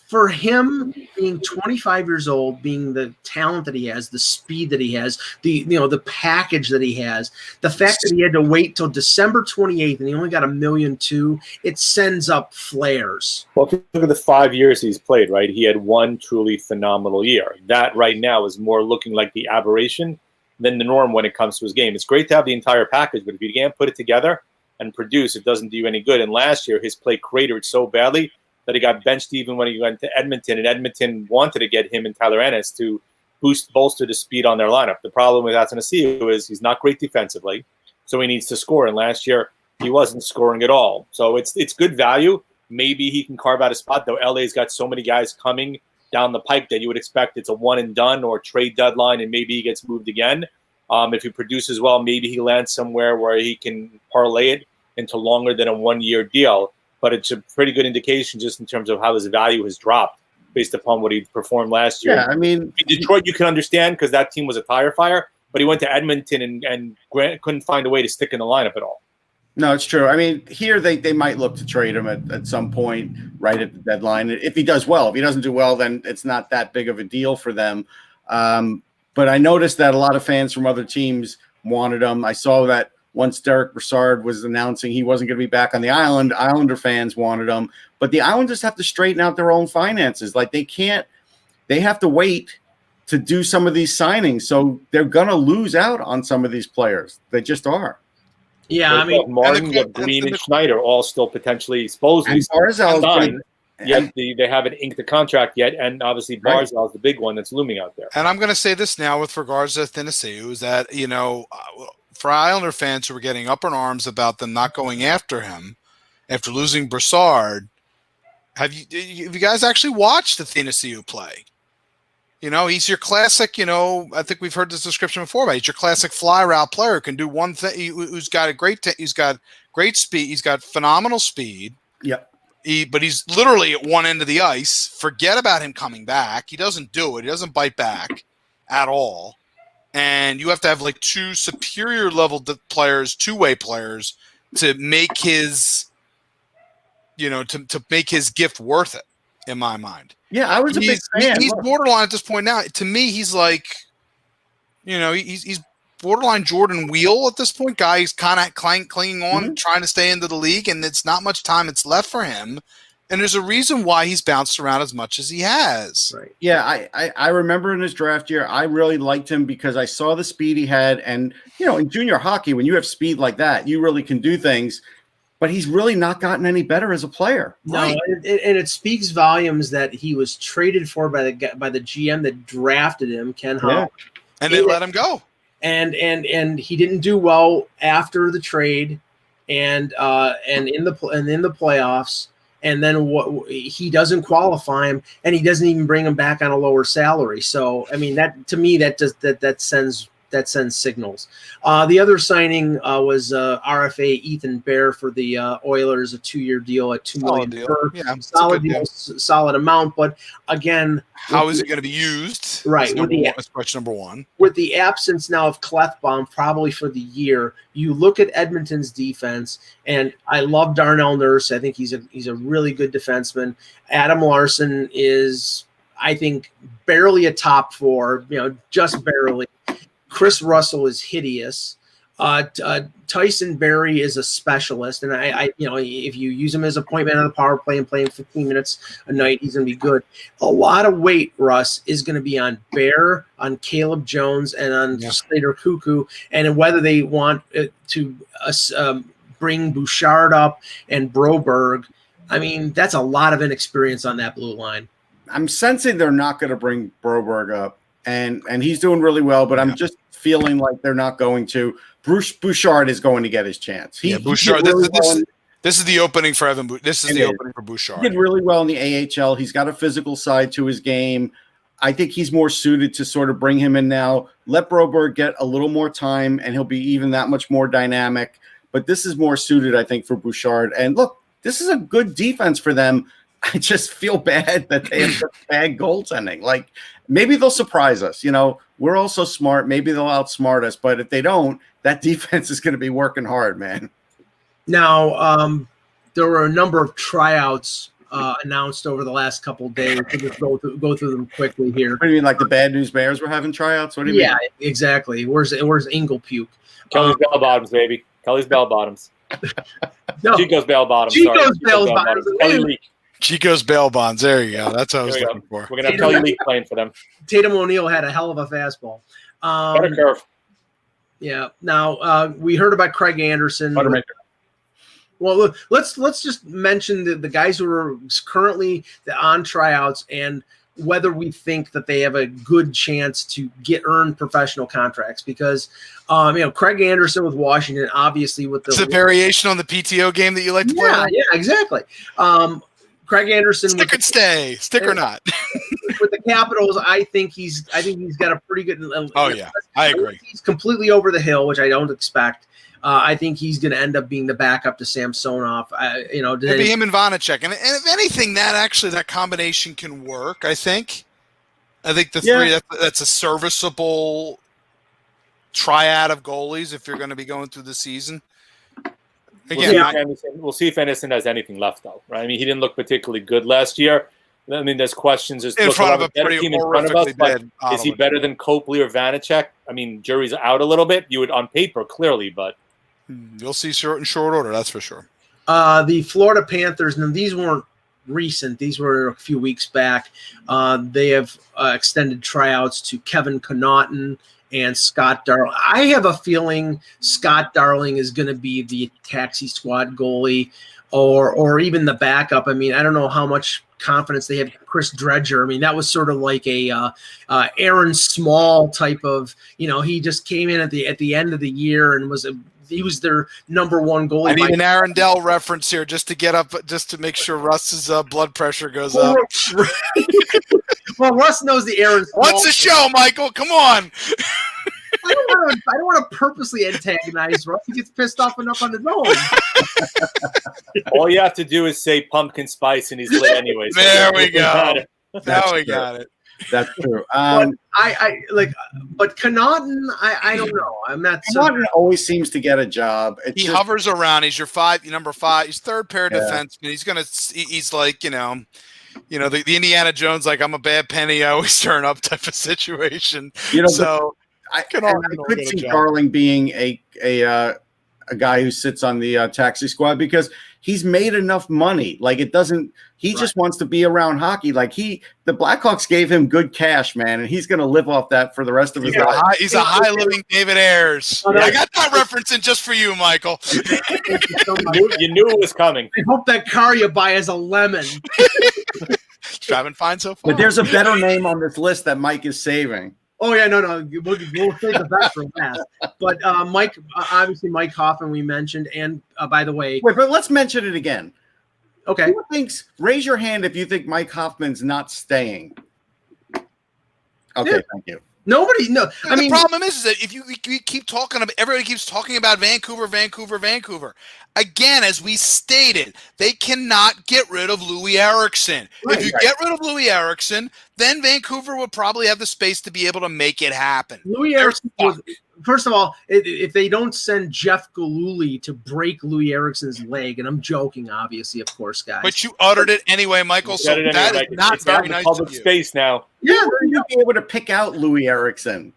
for him being 25 years old, being the talent that he has, the speed that he has, the package that he has, the fact that he had to wait till December 28th and he only got $1.2 million, it sends up flares. Well, if you look at the 5 years he's played, right, he had one truly phenomenal year. That right now is more looking like the aberration than the norm when it comes to his game. It's great to have the entire package, but if you can't put it together and produce, it doesn't do you any good. And last year, his play cratered so badly that he got benched even when he went to Edmonton, and Edmonton wanted to get him and Tyler Ennis to bolster the speed on their lineup. The problem with Athanasiou is he's not great defensively, so he needs to score. And last year, he wasn't scoring at all. So it's good value. Maybe he can carve out a spot, though. LA's got so many guys coming down the pike that you would expect it's a one and done or trade deadline, and maybe he gets moved again. If he produces well, maybe he lands somewhere where he can parlay it into longer than a 1-year deal. But it's a pretty good indication just in terms of how his value has dropped based upon what he performed last year. Yeah, I mean, in Detroit, you can understand because that team was a tire fire, but he went to Edmonton and couldn't find a way to stick in the lineup at all. No, it's true. I mean, here they might look to trade him at some point right at the deadline. If he does well. If he doesn't do well, then it's not that big of a deal for them. But I noticed that a lot of fans from other teams wanted him. I saw that once Derek Brassard was announcing he wasn't going to be back on the island, Islander fans wanted him. But the Islanders have to straighten out their own finances. Like they have to wait to do some of these signings. So they're going to lose out on some of these players. They just are. Yeah, I mean, Martin, Green, and Schneider all still potentially supposedly signed. Yet they haven't inked the contract yet, and obviously Barzal is the big one that's looming out there. And I'm going to say this now with regards to Athanasiou is that, for Islander fans who were getting up in arms about them not going after him after losing Brassard, have you guys actually watched Athanasiou play? He's your classic, I think we've heard this description before, but he's your classic fly route player who can do one thing, who's got he's got great speed, he's got phenomenal speed. Yep. But he's literally at one end of the ice. Forget about him coming back. He doesn't do it. He doesn't bite back at all. And you have to have like two superior level players, two-way players, to make his, to make his gift worth it. In my mind, yeah, I was a big fan. He's borderline at this point now. To me, he's like He's borderline Jordan Wheel at this point. Guy's kind of clinging on, trying to stay into the league, and it's not much time it's left for him. And there's a reason why he's bounced around as much as he has. Right. Yeah, I remember in his draft year, I really liked him because I saw the speed he had. And, in junior hockey, when you have speed like that, you really can do things. But he's really not gotten any better as a player. No, right. And it speaks volumes that he was traded for by the GM that drafted him, Ken Hall. Yeah. And they let him go. And he didn't do well after the trade, and in the playoffs, and then he doesn't qualify him, and he doesn't even bring him back on a lower salary. So I mean, that to me that sends signals. The other signing was RFA Ethan Bear for the Oilers, a 2-year deal at $2 million per. Yeah, solid deal, solid amount. But again, how is it going to be used? Right, that's question number one. With the absence now of Klefbom, probably for the year, you look at Edmonton's defense, and I love Darnell Nurse. I think he's a really good defenseman. Adam Larson is, I think, barely a top 4, just barely. Chris Russell is hideous. Tyson Berry is a specialist, and I if you use him as a point man on the power play and play him 15 minutes a night, he's going to be good. A lot of weight, Russ, is going to be on Bear, on Caleb Jones, and on Slater Cuckoo, and whether they want to bring Bouchard up and Broberg. I mean, that's a lot of inexperience on that blue line. I'm sensing they're not going to bring Broberg up. And he's doing really well, but I'm just feeling like they're not going to. Bruce Bouchard is going to get his chance. Bouchard. This is the opening for Evan. This is the opening for Bouchard. He did really well in the AHL. He's got a physical side to his game. I think he's more suited to sort of bring him in now. Let Broberg get a little more time, and he'll be even that much more dynamic. But this is more suited, I think, for Bouchard. And look, this is a good defense for them. I just feel bad that they have such bad goaltending. Like, maybe they'll surprise us. We're all so smart. Maybe they'll outsmart us. But if they don't, that defense is going to be working hard, man. Now, there were a number of tryouts announced over the last couple of days. We'll just go through them quickly here. What do you mean, like the Bad News Bears were having tryouts? What do you mean? Yeah, exactly. Where's Inglepuke? Kelly's bell bottoms, baby. Kelly's bell bottoms. No. Chico's bell bottoms. Chico's bell bottoms. Chico's bail bonds. There you go. That's what I was looking for. We're going to have Kelly Leak playing for them. Tatum O'Neal had a hell of a fastball. Better curve. Yeah. Now, we heard about Craig Anderson. Buttermaker. Well, let's just mention the guys who are currently on tryouts and whether we think that they have a good chance to earn professional contracts, because Craig Anderson with Washington, obviously with the variation on the PTO game that you like to play. Yeah, exactly. Craig Anderson, stick or not. With the Capitals, I think he's got a pretty good. I agree. He's completely over the hill, which I don't expect. I think he's going to end up being the backup to Samsonov. It'll be him and Vanacek, and if anything, that combination can work. I think the three that's a serviceable triad of goalies if you're going to be going through the season. Again, we'll see if Anderson has anything left, though. Right? I mean, he didn't look particularly good last year. I mean, there's questions as in front of a better team in front of us. But is he better than Copley or Vanacek? I mean, jury's out a little bit. You would on paper clearly, but you'll see in short order. That's for sure. The Florida Panthers. Now, these weren't recent. These were a few weeks back. They have extended tryouts to Kevin Connaughton and Scott Darling. I have a feeling Scott Darling is going to be the taxi squad goalie or even the backup. I mean, I don't know how much confidence they have. Chris Dredger. I mean, that was sort of like a Aaron Small type of, he just came in at the end of the year and he was their number one goalie. I need an Aaron Dell reference here just to make sure Russ's blood pressure goes up. Well, Russ knows the Aaron Small. What's the show, Michael? Come on. I don't want to purposely antagonize Russ. He gets pissed off enough on his own. All you have to do is say pumpkin spice, and he's lit anyways. There we go. Now we got it. That's true. But Connaughton, I don't know. I'm not. Connaughton always seems to get a job. He hovers around. He's your number 5. He's third pair defenseman. He's like the Indiana Jones, like I'm a bad penny, I always turn up type of situation. I could see Darling being a guy who sits on the taxi squad because he's made enough money. Like he just wants to be around hockey. Like the Blackhawks gave him good cash, man, and he's going to live off that for the rest of his life. He's a high living David Ayers. I got that reference in just for you, Michael. You knew it was coming. I hope that car you buy is a lemon. Driving fine so far. But there's a better name on this list that Mike is saving. Oh yeah, no, we'll save the best for last. But Mike, obviously Mike Hoffman we mentioned, and by the way, wait, but let's mention it again. Okay, who thinks? Raise your hand if you think Mike Hoffman's not staying. Okay, thank you. Nobody, no. I mean, the problem is that if you keep talking about, everybody keeps talking about Vancouver. Again, as we stated, they cannot get rid of Louis Eriksson. If you get rid of Louis Eriksson, then Vancouver would probably have the space to be able to make it happen. Louis Eriksson was, first of all, if they don't send Jeff Gillooly to break Louis Eriksson's leg, and I'm joking, obviously, of course, guys. But you uttered it anyway, Michael. So that is not very nice public of you. Space now. Yeah, you'll be able to pick out Louis Eriksson.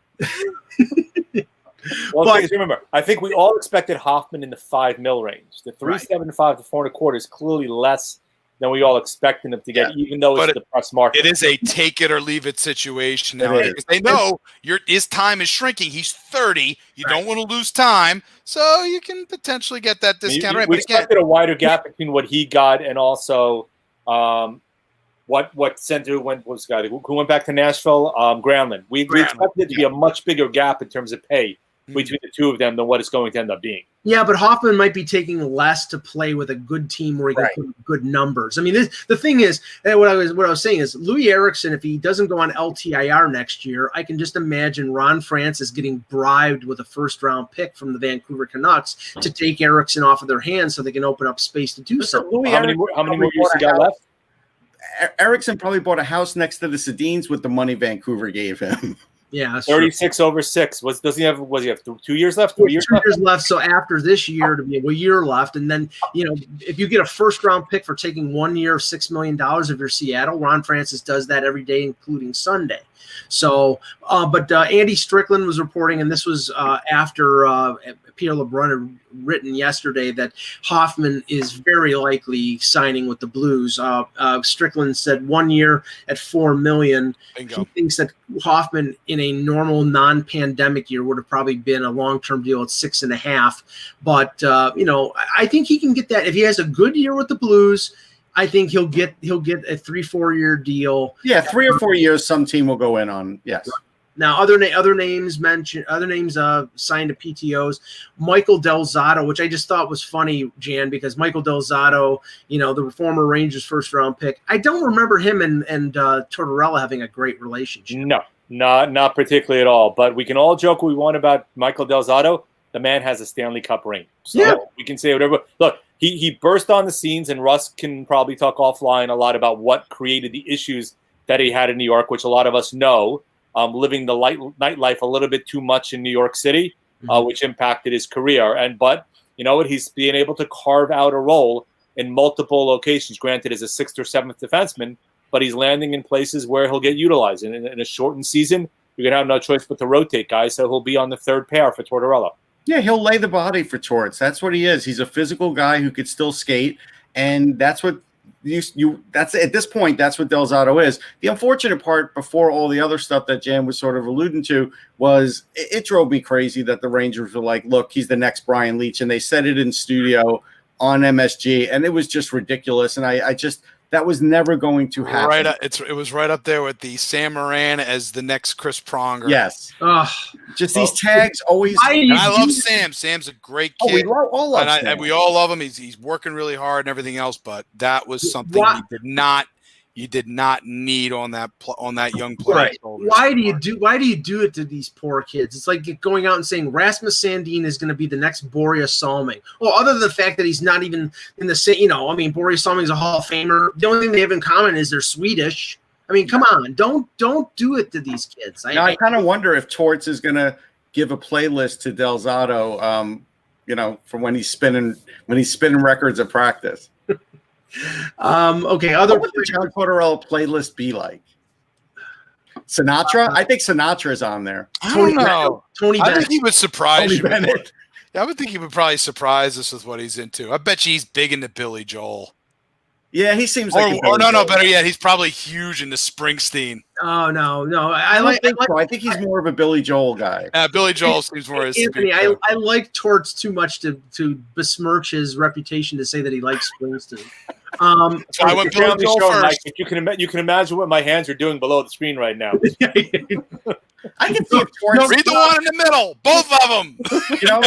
Well, remember, I think we all expected Hoffman in the $5 million range. The $3.75 to $4.25 is clearly less than we all expected him to get, even though it's the press market. It is a take it or leave it situation now. Because they know his time is shrinking. He's 30. You don't want to lose time, so you can potentially get that discount. We expected a wider gap between what he got and also what center went was guy who went back to Nashville, Granlund. We expected it to be a much bigger gap in terms of pay between the two of them than what it's going to end up being. Yeah, but Hoffman might be taking less to play with a good team where he can put good numbers. I mean, the thing is, what I was saying is Louis Eriksson, if he doesn't go on LTIR next year, I can just imagine Ron Francis getting bribed with a first-round pick from the Vancouver Canucks to take Eriksson off of their hands so they can open up space to do something. How many more years he got left? Eriksson probably bought a house next to the Sedins with the money Vancouver gave him. Yeah, 36 over 6. Does he have 2 years left? 2 years left. So after this year, to be a year left, and then if you get a first round pick for taking 1 year, $6 million if you're Seattle, Ron Francis does that every day, including Sunday. So, but Andy Strickland was reporting, and this was after Pierre LeBrun had written yesterday that Hoffman is very likely signing with the Blues. Strickland said 1 year at $4 million. Bingo. He thinks that Hoffman in a normal non-pandemic year would have probably been a long-term deal at 6.5. But I think he can get that if he has a good year with the Blues. I think he'll get a 3-4 year deal. Yeah, 3 or 4 years. Some team will go in on. Yes. Now, other names signed to PTOs. Michael Del Zotto, which I just thought was funny, Jan, because Michael Del Zotto, the former Rangers first-round pick. I don't remember him and Tortorella having a great relationship. No, not particularly at all. But we can all joke what we want about Michael Del Zotto. The man has a Stanley Cup ring. So we can say whatever. Look, he burst on the scenes, and Russ can probably talk offline a lot about what created the issues that he had in New York, which a lot of us know. Living the nightlife a little bit too much in New York City, which impacted his career. But you know what? He's being able to carve out a role in multiple locations. Granted, as a 6th or 7th defenseman, but he's landing in places where he'll get utilized. And in a shortened season, you're gonna have no choice but to rotate guys. So he'll be on the third pair for Tortorella. Yeah, he'll lay the body for Torts. That's what he is. He's a physical guy who could still skate, and that's what. That's at this point. That's what Del Zotto is. The unfortunate part, before all the other stuff that Jan was sort of alluding to, was it drove me crazy that the Rangers were like, "Look, he's the next Brian Leetch," and they said it in studio on MSG, and it was just ridiculous. And I just that was never going to happen. It was right up there with the Sam Moran as the next Chris Pronger. Yes, just these tags always. I love Sam. Sam's a great kid. We all love Sam. And we all love him. He's working really hard and everything else. But that was something you did not need on that young player. Right. Why do you do it to these poor kids? It's like going out and saying Rasmus Sandin is going to be the next Boreas Salming. Well, other than the fact that he's not even in the same, Boreas Salming is a Hall of Famer. The only thing they have in common is they're Swedish. I mean, come on, don't do it to these kids. I kind of wonder if Torts is going to give a playlist to Del Zotto, from when he's spinning records at practice. Okay. What would the John Tortorella playlist be like? Sinatra? I think Sinatra's on there. I don't know. Tony I Bennett. think he would surprise Tony you. Bennett. Yeah, I would think he would probably surprise us with what he's into. I bet you he's big into Billy Joel. Yeah, he seems like better yet, he's probably huge into Springsteen. Oh no, I think he's more of a Billy Joel guy. Billy Joel seems more his Anthony. I like Torts too much to besmirch his reputation to say that he likes Springsteen. So I went Billy Joel first. Mike, you can imagine what my hands are doing below the screen right now. I can see if Torts. Read the one in the middle, both of them. You know,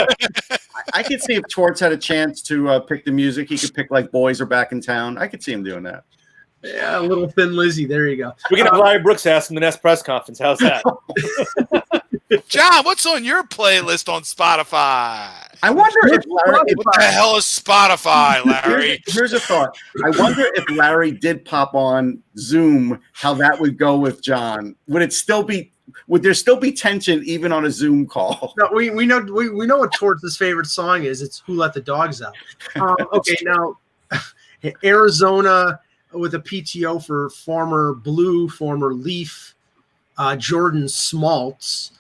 I could see if Torts had a chance to pick the music. He could pick like "Boys Are Back in Town." I could see him doing that. Yeah, a little Thin Lizzy. There you go. We can have Larry Brooks ask him the next press conference. How's that? John, what's on your playlist on Spotify? I wonder if Larry. What the hell is Spotify, Larry? Here's a thought. I wonder if Larry did pop on Zoom, how that would go with John. Would there still be tension even on a Zoom call? No, we know what Torts' favorite song is. It's "Who Let the Dogs Out." Okay, now Arizona with a PTO for former Blue, former Leaf, Jordan Smoltz.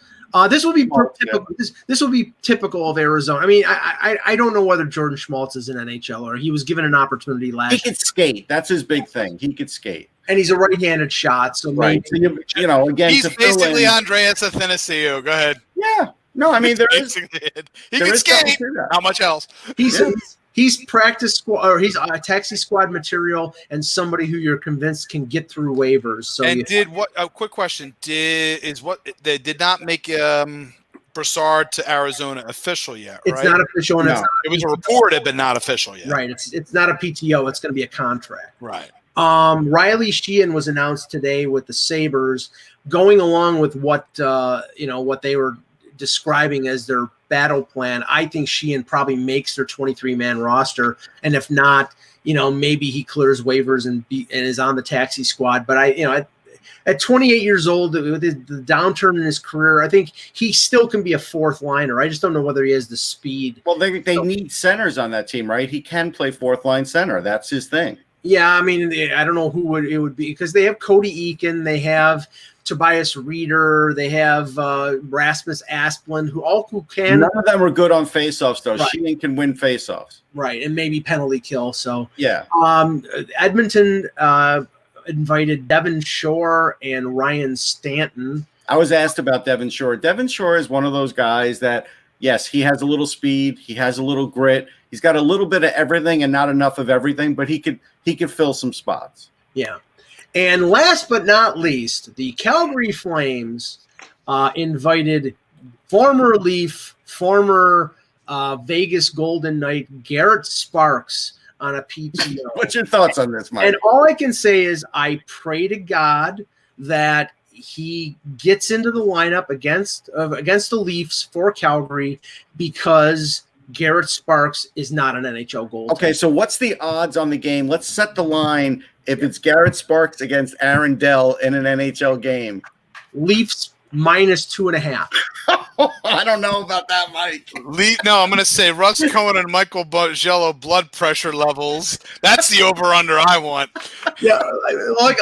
This will be typical. This will be typical of Arizona. I mean, I don't know whether Jordan Schmaltz is an NHL or he was given an opportunity last year. He could skate. That's his big thing. He could skate. And he's a right-handed shot. So right. maybe, So again, he's basically Andreas Athanasiou. Go ahead. Yeah. No, I mean, he can skate. How much else? He's practice squad, or he's a taxi squad material, and somebody who you're convinced can get through waivers. So a quick question? They did not make Brassard to Arizona official yet, right? It's not official. And it was reported, but not official yet. Right. It's not a PTO. It's going to be a contract. Right. Riley Sheehan was announced today with the Sabres, going along with what they were describing as their battle plan. I think Sheehan probably makes their 23-man roster, and if not, maybe he clears waivers and is on the taxi squad. But at 28 years old, with the downturn in his career, I think he still can be a fourth liner. I just don't know whether he has the speed. Well, they need centers on that team, right? He can play fourth line center. That's his thing. Yeah, I mean, I don't know who it would be, because they have Cody Eakin, they have Tobias Reeder, they have Rasmus Asplund, who can. None of them are good on faceoffs, though. Right. Sheehan can win faceoffs. Right, and maybe penalty kill. So yeah. Edmonton invited Devon Shore and Ryan Stanton. I was asked about Devon Shore. Devon Shore is one of those guys that, yes, he has a little speed, he has a little grit, he's got a little bit of everything and not enough of everything, but he could fill some spots. Yeah. And last but not least, the Calgary Flames invited former Leaf, former Vegas Golden Knight Garrett Sparks on a PTO. What's your thoughts on this, Mike? And all I can say is I pray to God that he gets into the lineup against the Leafs for Calgary, because Garrett Sparks is not an NHL goaltender. Okay, so what's the odds on the game? Let's set the line. If it's Garrett Sparks against Aaron Dell in an NHL game, Leafs -2.5. I don't know about that, Mike. No, I'm going to say Russ Cohen and Michael Bogello blood pressure levels. That's the over/under I want. Yeah, all I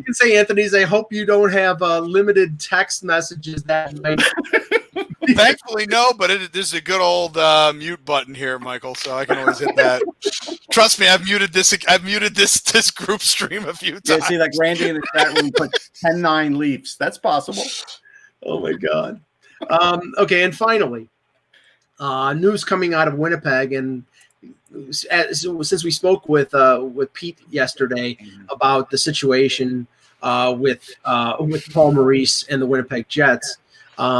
can say, Anthony, is I hope you don't have limited text messages that night. Thankfully, no, but there's a good old mute button here, Michael, so I can always hit that. Trust me, I've muted this group stream a few times. Yeah, see, like Randy in the chat room put 10-9 Leafs. That's possible. Oh my God. Okay, and finally, news coming out of Winnipeg, and since we spoke with Pete yesterday about the situation with Paul Maurice and the Winnipeg Jets.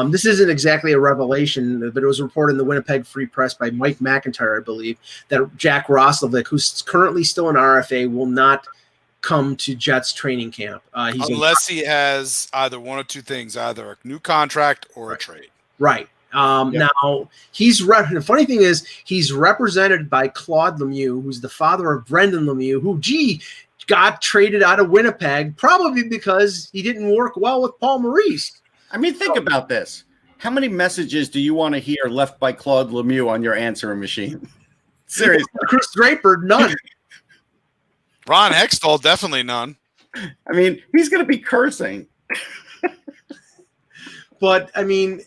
This isn't exactly a revelation, but it was reported in the Winnipeg Free Press by Mike McIntyre, I believe, that Jack Roslovic, who's currently still in RFA, will not come to Jets training camp. Unless he has either one or two things, either a new contract or a trade. Right. Now, the funny thing is he's represented by Claude Lemieux, who's the father of Brendan Lemieux, who, got traded out of Winnipeg, probably because he didn't work well with Paul Maurice. I mean, think about this. How many messages do you want to hear left by Claude Lemieux on your answering machine? Seriously. Chris Draper, none. Ron Hextall, definitely none. I mean, he's going to be cursing. But I mean,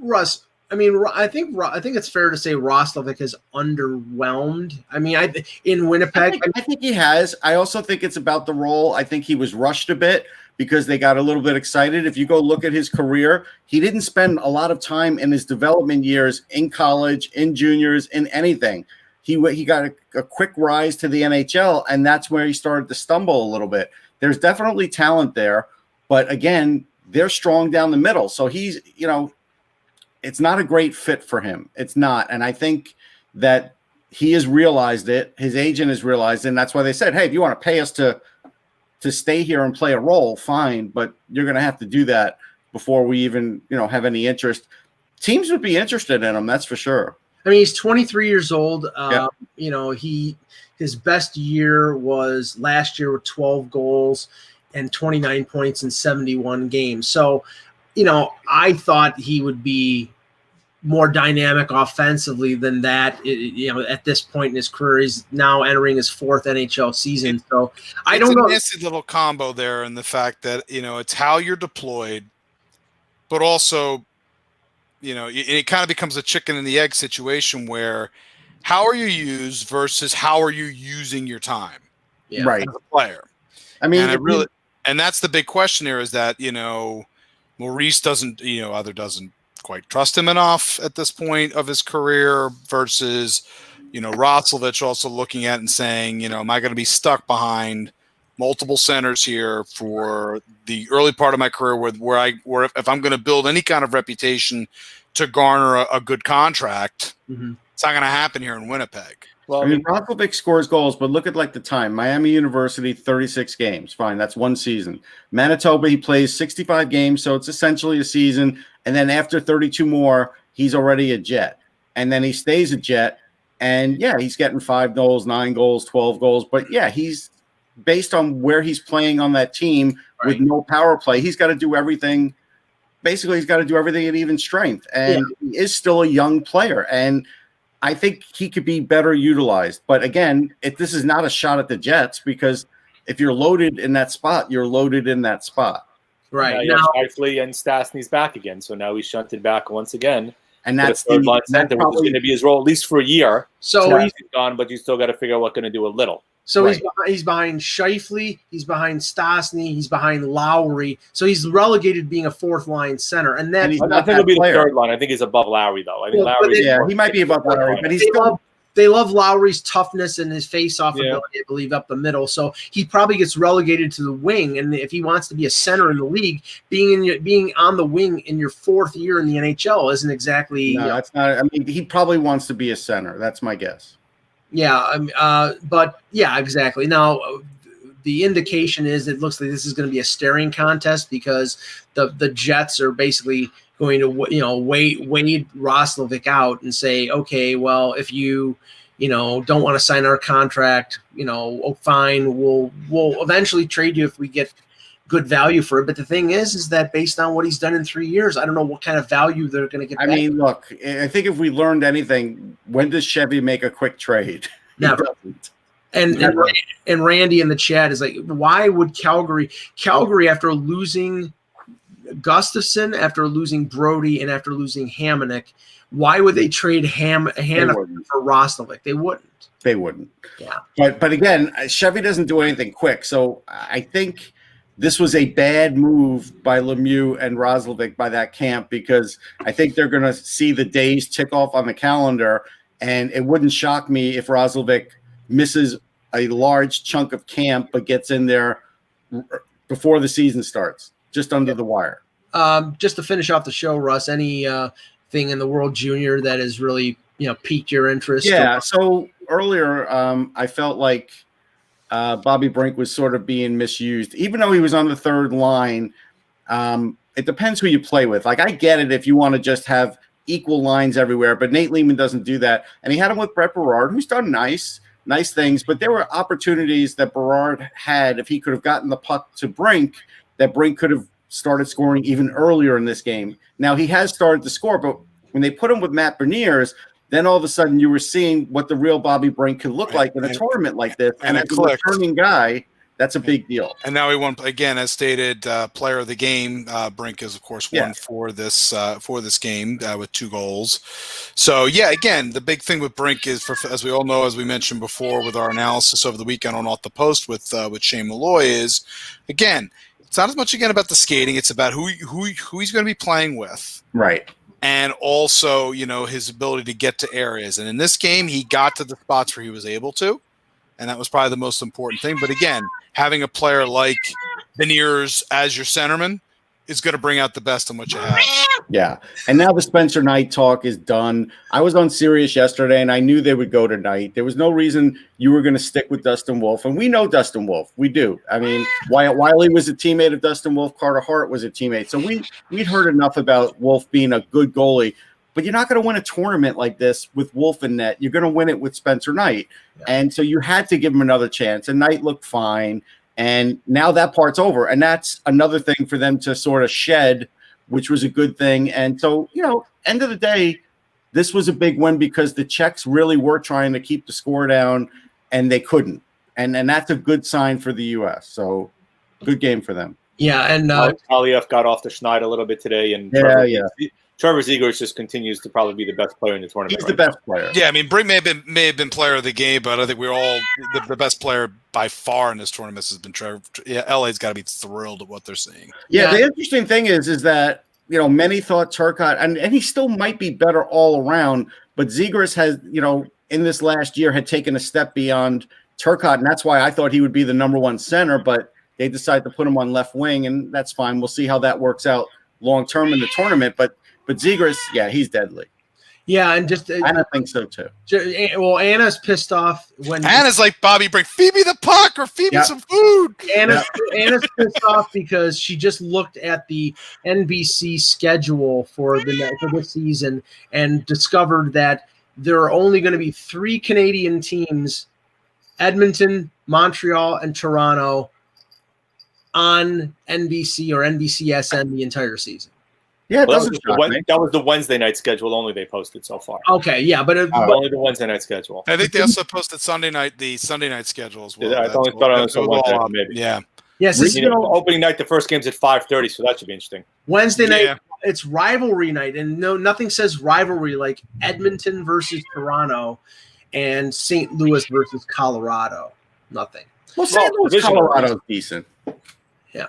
Russ. I mean, I think it's fair to say Roslovic is underwhelmed. I mean, in Winnipeg, I think he has. I also think it's about the role. I think he was rushed a bit because they got a little bit excited. If you go look at his career, he didn't spend a lot of time in his development years in college, in juniors, in anything. He got a quick rise to the NHL, and that's where he started to stumble a little bit. There's definitely talent there, but again, they're strong down the middle. So he's, it's not a great fit for him. It's not. And I think that he has realized it. His agent has realized it. And that's why they said, hey, if you want to pay us to stay here and play a role, fine. But you're going to have to do that before we even, have any interest. Teams would be interested in him. That's for sure. I mean, he's 23 years old. Yeah. His best year was last year with 12 goals and 29 points in 71 games. So, I thought he would be more dynamic offensively than that. At this point in his career, he's now entering his 4th NHL season. So I don't know. It's a nasty little combo there, in the fact that it's how you're deployed, but also it kind of becomes a chicken and the egg situation where how are you used versus how are you using your time, right, as a player. I mean, and that's the big question here, is that Maurice doesn't doesn't quite trust him enough at this point of his career, versus Roslovic also looking at and saying, am I going to be stuck behind multiple centers here for the early part of my career, where if I'm going to build any kind of reputation to garner a good contract, it's not going to happen here in Winnipeg. Well, I mean, Roslovic scores goals, but look at the time. Miami University, 36 games. Fine, that's one season. Manitoba, he plays 65 games, so it's essentially a season. And then after 32 more, he's already a Jet. And then he stays a Jet. And, he's getting 5 goals, 9 goals, 12 goals. But, he's based on where he's playing on that team with no power play. He's got to do everything. Basically, he's got to do everything at even strength. And he is still a young player. And I think he could be better utilized. But again, this is not a shot at the Jets, because if you're loaded in that spot, you're loaded in that spot. Right. Now Shifley and Stastny's back again. So now he's shunted back once again. And that's the third line center, which is going to be his role at least for a year. So he's gone, but you still got to figure out what's going to do a little. So he's behind Shifley, he's behind Stastny, he's behind Lowry. So he's relegated being a 4th line center. And then I think he'll be the 3rd line. I think he's above Lowry, though. I think Lowry. He might be above Lowry, but they love Lowry's toughness and his face-off ability, I believe, up the middle. So he probably gets relegated to the wing. And if he wants to be a center in the league, being on the wing in your 4th year in the NHL isn't exactly. No, that's not. I mean, he probably wants to be a center. That's my guess. Yeah, but exactly. Now, the indication is it looks like this is going to be a staring contest, because the Jets are basically going to wait Roslovic out and say, okay, well, if you don't want to sign our contract, fine, we'll eventually trade you if we get good value for it. But the thing is that based on what he's done in 3 years, I don't know what kind of value they're going to get. I mean, look, I think if we learned anything, when does Chevy make a quick trade? Never. And Randy in the chat is like, why would Calgary, after losing Gustafson, after losing Brody, and after losing Hamonic, why would they trade Hanifin for Roslovic? They wouldn't. They wouldn't. Yeah. But again, Chevy doesn't do anything quick. So I think this was a bad move by Lemieux and Roslovic by that camp, because I think they're going to see the days tick off on the calendar, and it wouldn't shock me if Roslovic misses a large chunk of camp but gets in there before the season starts, just under the wire. Just to finish off the show, Russ, any thing in the World Junior that has really piqued your interest? Yeah. So earlier, I felt like Bobby Brink was sort of being misused, even though he was on the 3rd line. It depends who you play with. Like, I get it if you want to just have equal lines everywhere, but Nate Leaman doesn't do that. And he had him with Brett Berard, who's done nice things, but there were opportunities that Berard had. If he could have gotten the puck to Brink, that Brink could have started scoring even earlier in this game. Now, he has started to score, but when they put him with Matt Beniers, then all of a sudden you were seeing what the real Bobby Brink could look like in a tournament like this. And as a returning guy, That's a big deal. And now he won again, as stated, player of the game. Brink is, of course, won for this game with 2 goals. So yeah, again, the big thing with Brink is, as we all know, as we mentioned before with our analysis over the weekend on Off the Post with Shane Malloy, is again, it's not as much again about the skating; it's about who he's going to be playing with, right? And also, his ability to get to areas. And in this game, he got to the spots where he was able to. And that was probably the most important thing. But again, having a player like Beniers as your centerman is going to bring out the best in what you have. Yeah. And now the Spencer Knight talk is done. I was on Sirius yesterday, and I knew they would go to Knight. There was no reason you were going to stick with Dustin Wolf. And we know Dustin Wolf. We do. I mean, Wyatt Wiley was a teammate of Dustin Wolf. Carter Hart was a teammate. So we'd heard enough about Wolf being a good goalie. But you're not going to win a tournament like this with Wolf in net. You're going to win it with Spencer Knight. Yeah. And so you had to give him another chance. And Knight looked fine. And now that part's over. And that's another thing for them to sort of shed, which was a good thing. And so, end of the day, this was a big win because the Czechs really were trying to keep the score down, and they couldn't. And that's a good sign for the U.S. So good game for them. Yeah, and Aliev got off the schneid a little bit today. And Trevor Zegras just continues to probably be the best player in the tournament. He's the best player. Yeah, I mean, Brink may have been player of the game, but I think we're all the best player by far in this tournament has been Trevor. Yeah, LA's got to be thrilled at what they're seeing. Yeah, the interesting thing is that many thought Turcotte, and he still might be better all around, but Zegras has in this last year had taken a step beyond Turcotte, and that's why I thought he would be the number 1 center, but they decided to put him on left wing, and that's fine. We'll see how that works out long term in the tournament, but Zegras, he's deadly. Yeah, and just I think so too. Well, Anna's pissed off when Anna's like, Bobby Brink, feed me the puck or feed me some food. Anna's pissed off because she just looked at the NBC schedule for the season and discovered that there are only going to be 3 Canadian teams: Edmonton, Montreal, and Toronto on NBC or NBCSN the entire season. Yeah, that was the Wednesday night schedule only they posted so far. Okay, yeah, but only the Wednesday night schedule. I think they also posted the Sunday night schedule as well. Yeah, I only thought it was Wednesday, maybe. Yeah. Yes, opening night, the first game's at 5:30, so that should be interesting. Wednesday night, it's rivalry night, and nothing says rivalry like Edmonton versus Toronto and St. Louis versus Colorado. Nothing. Well, St. Louis, Colorado's decent. Yeah.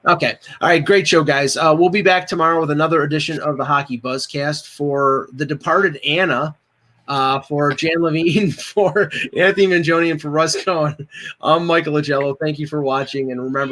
Okay. All right. Great show, guys. We'll be back tomorrow with another edition of the Hockey Buzzcast. For the departed Anna, for Jan Levine, for Anthony Mangione, and for Russ Cohen, I'm Michael Agello. Thank you for watching. And remember,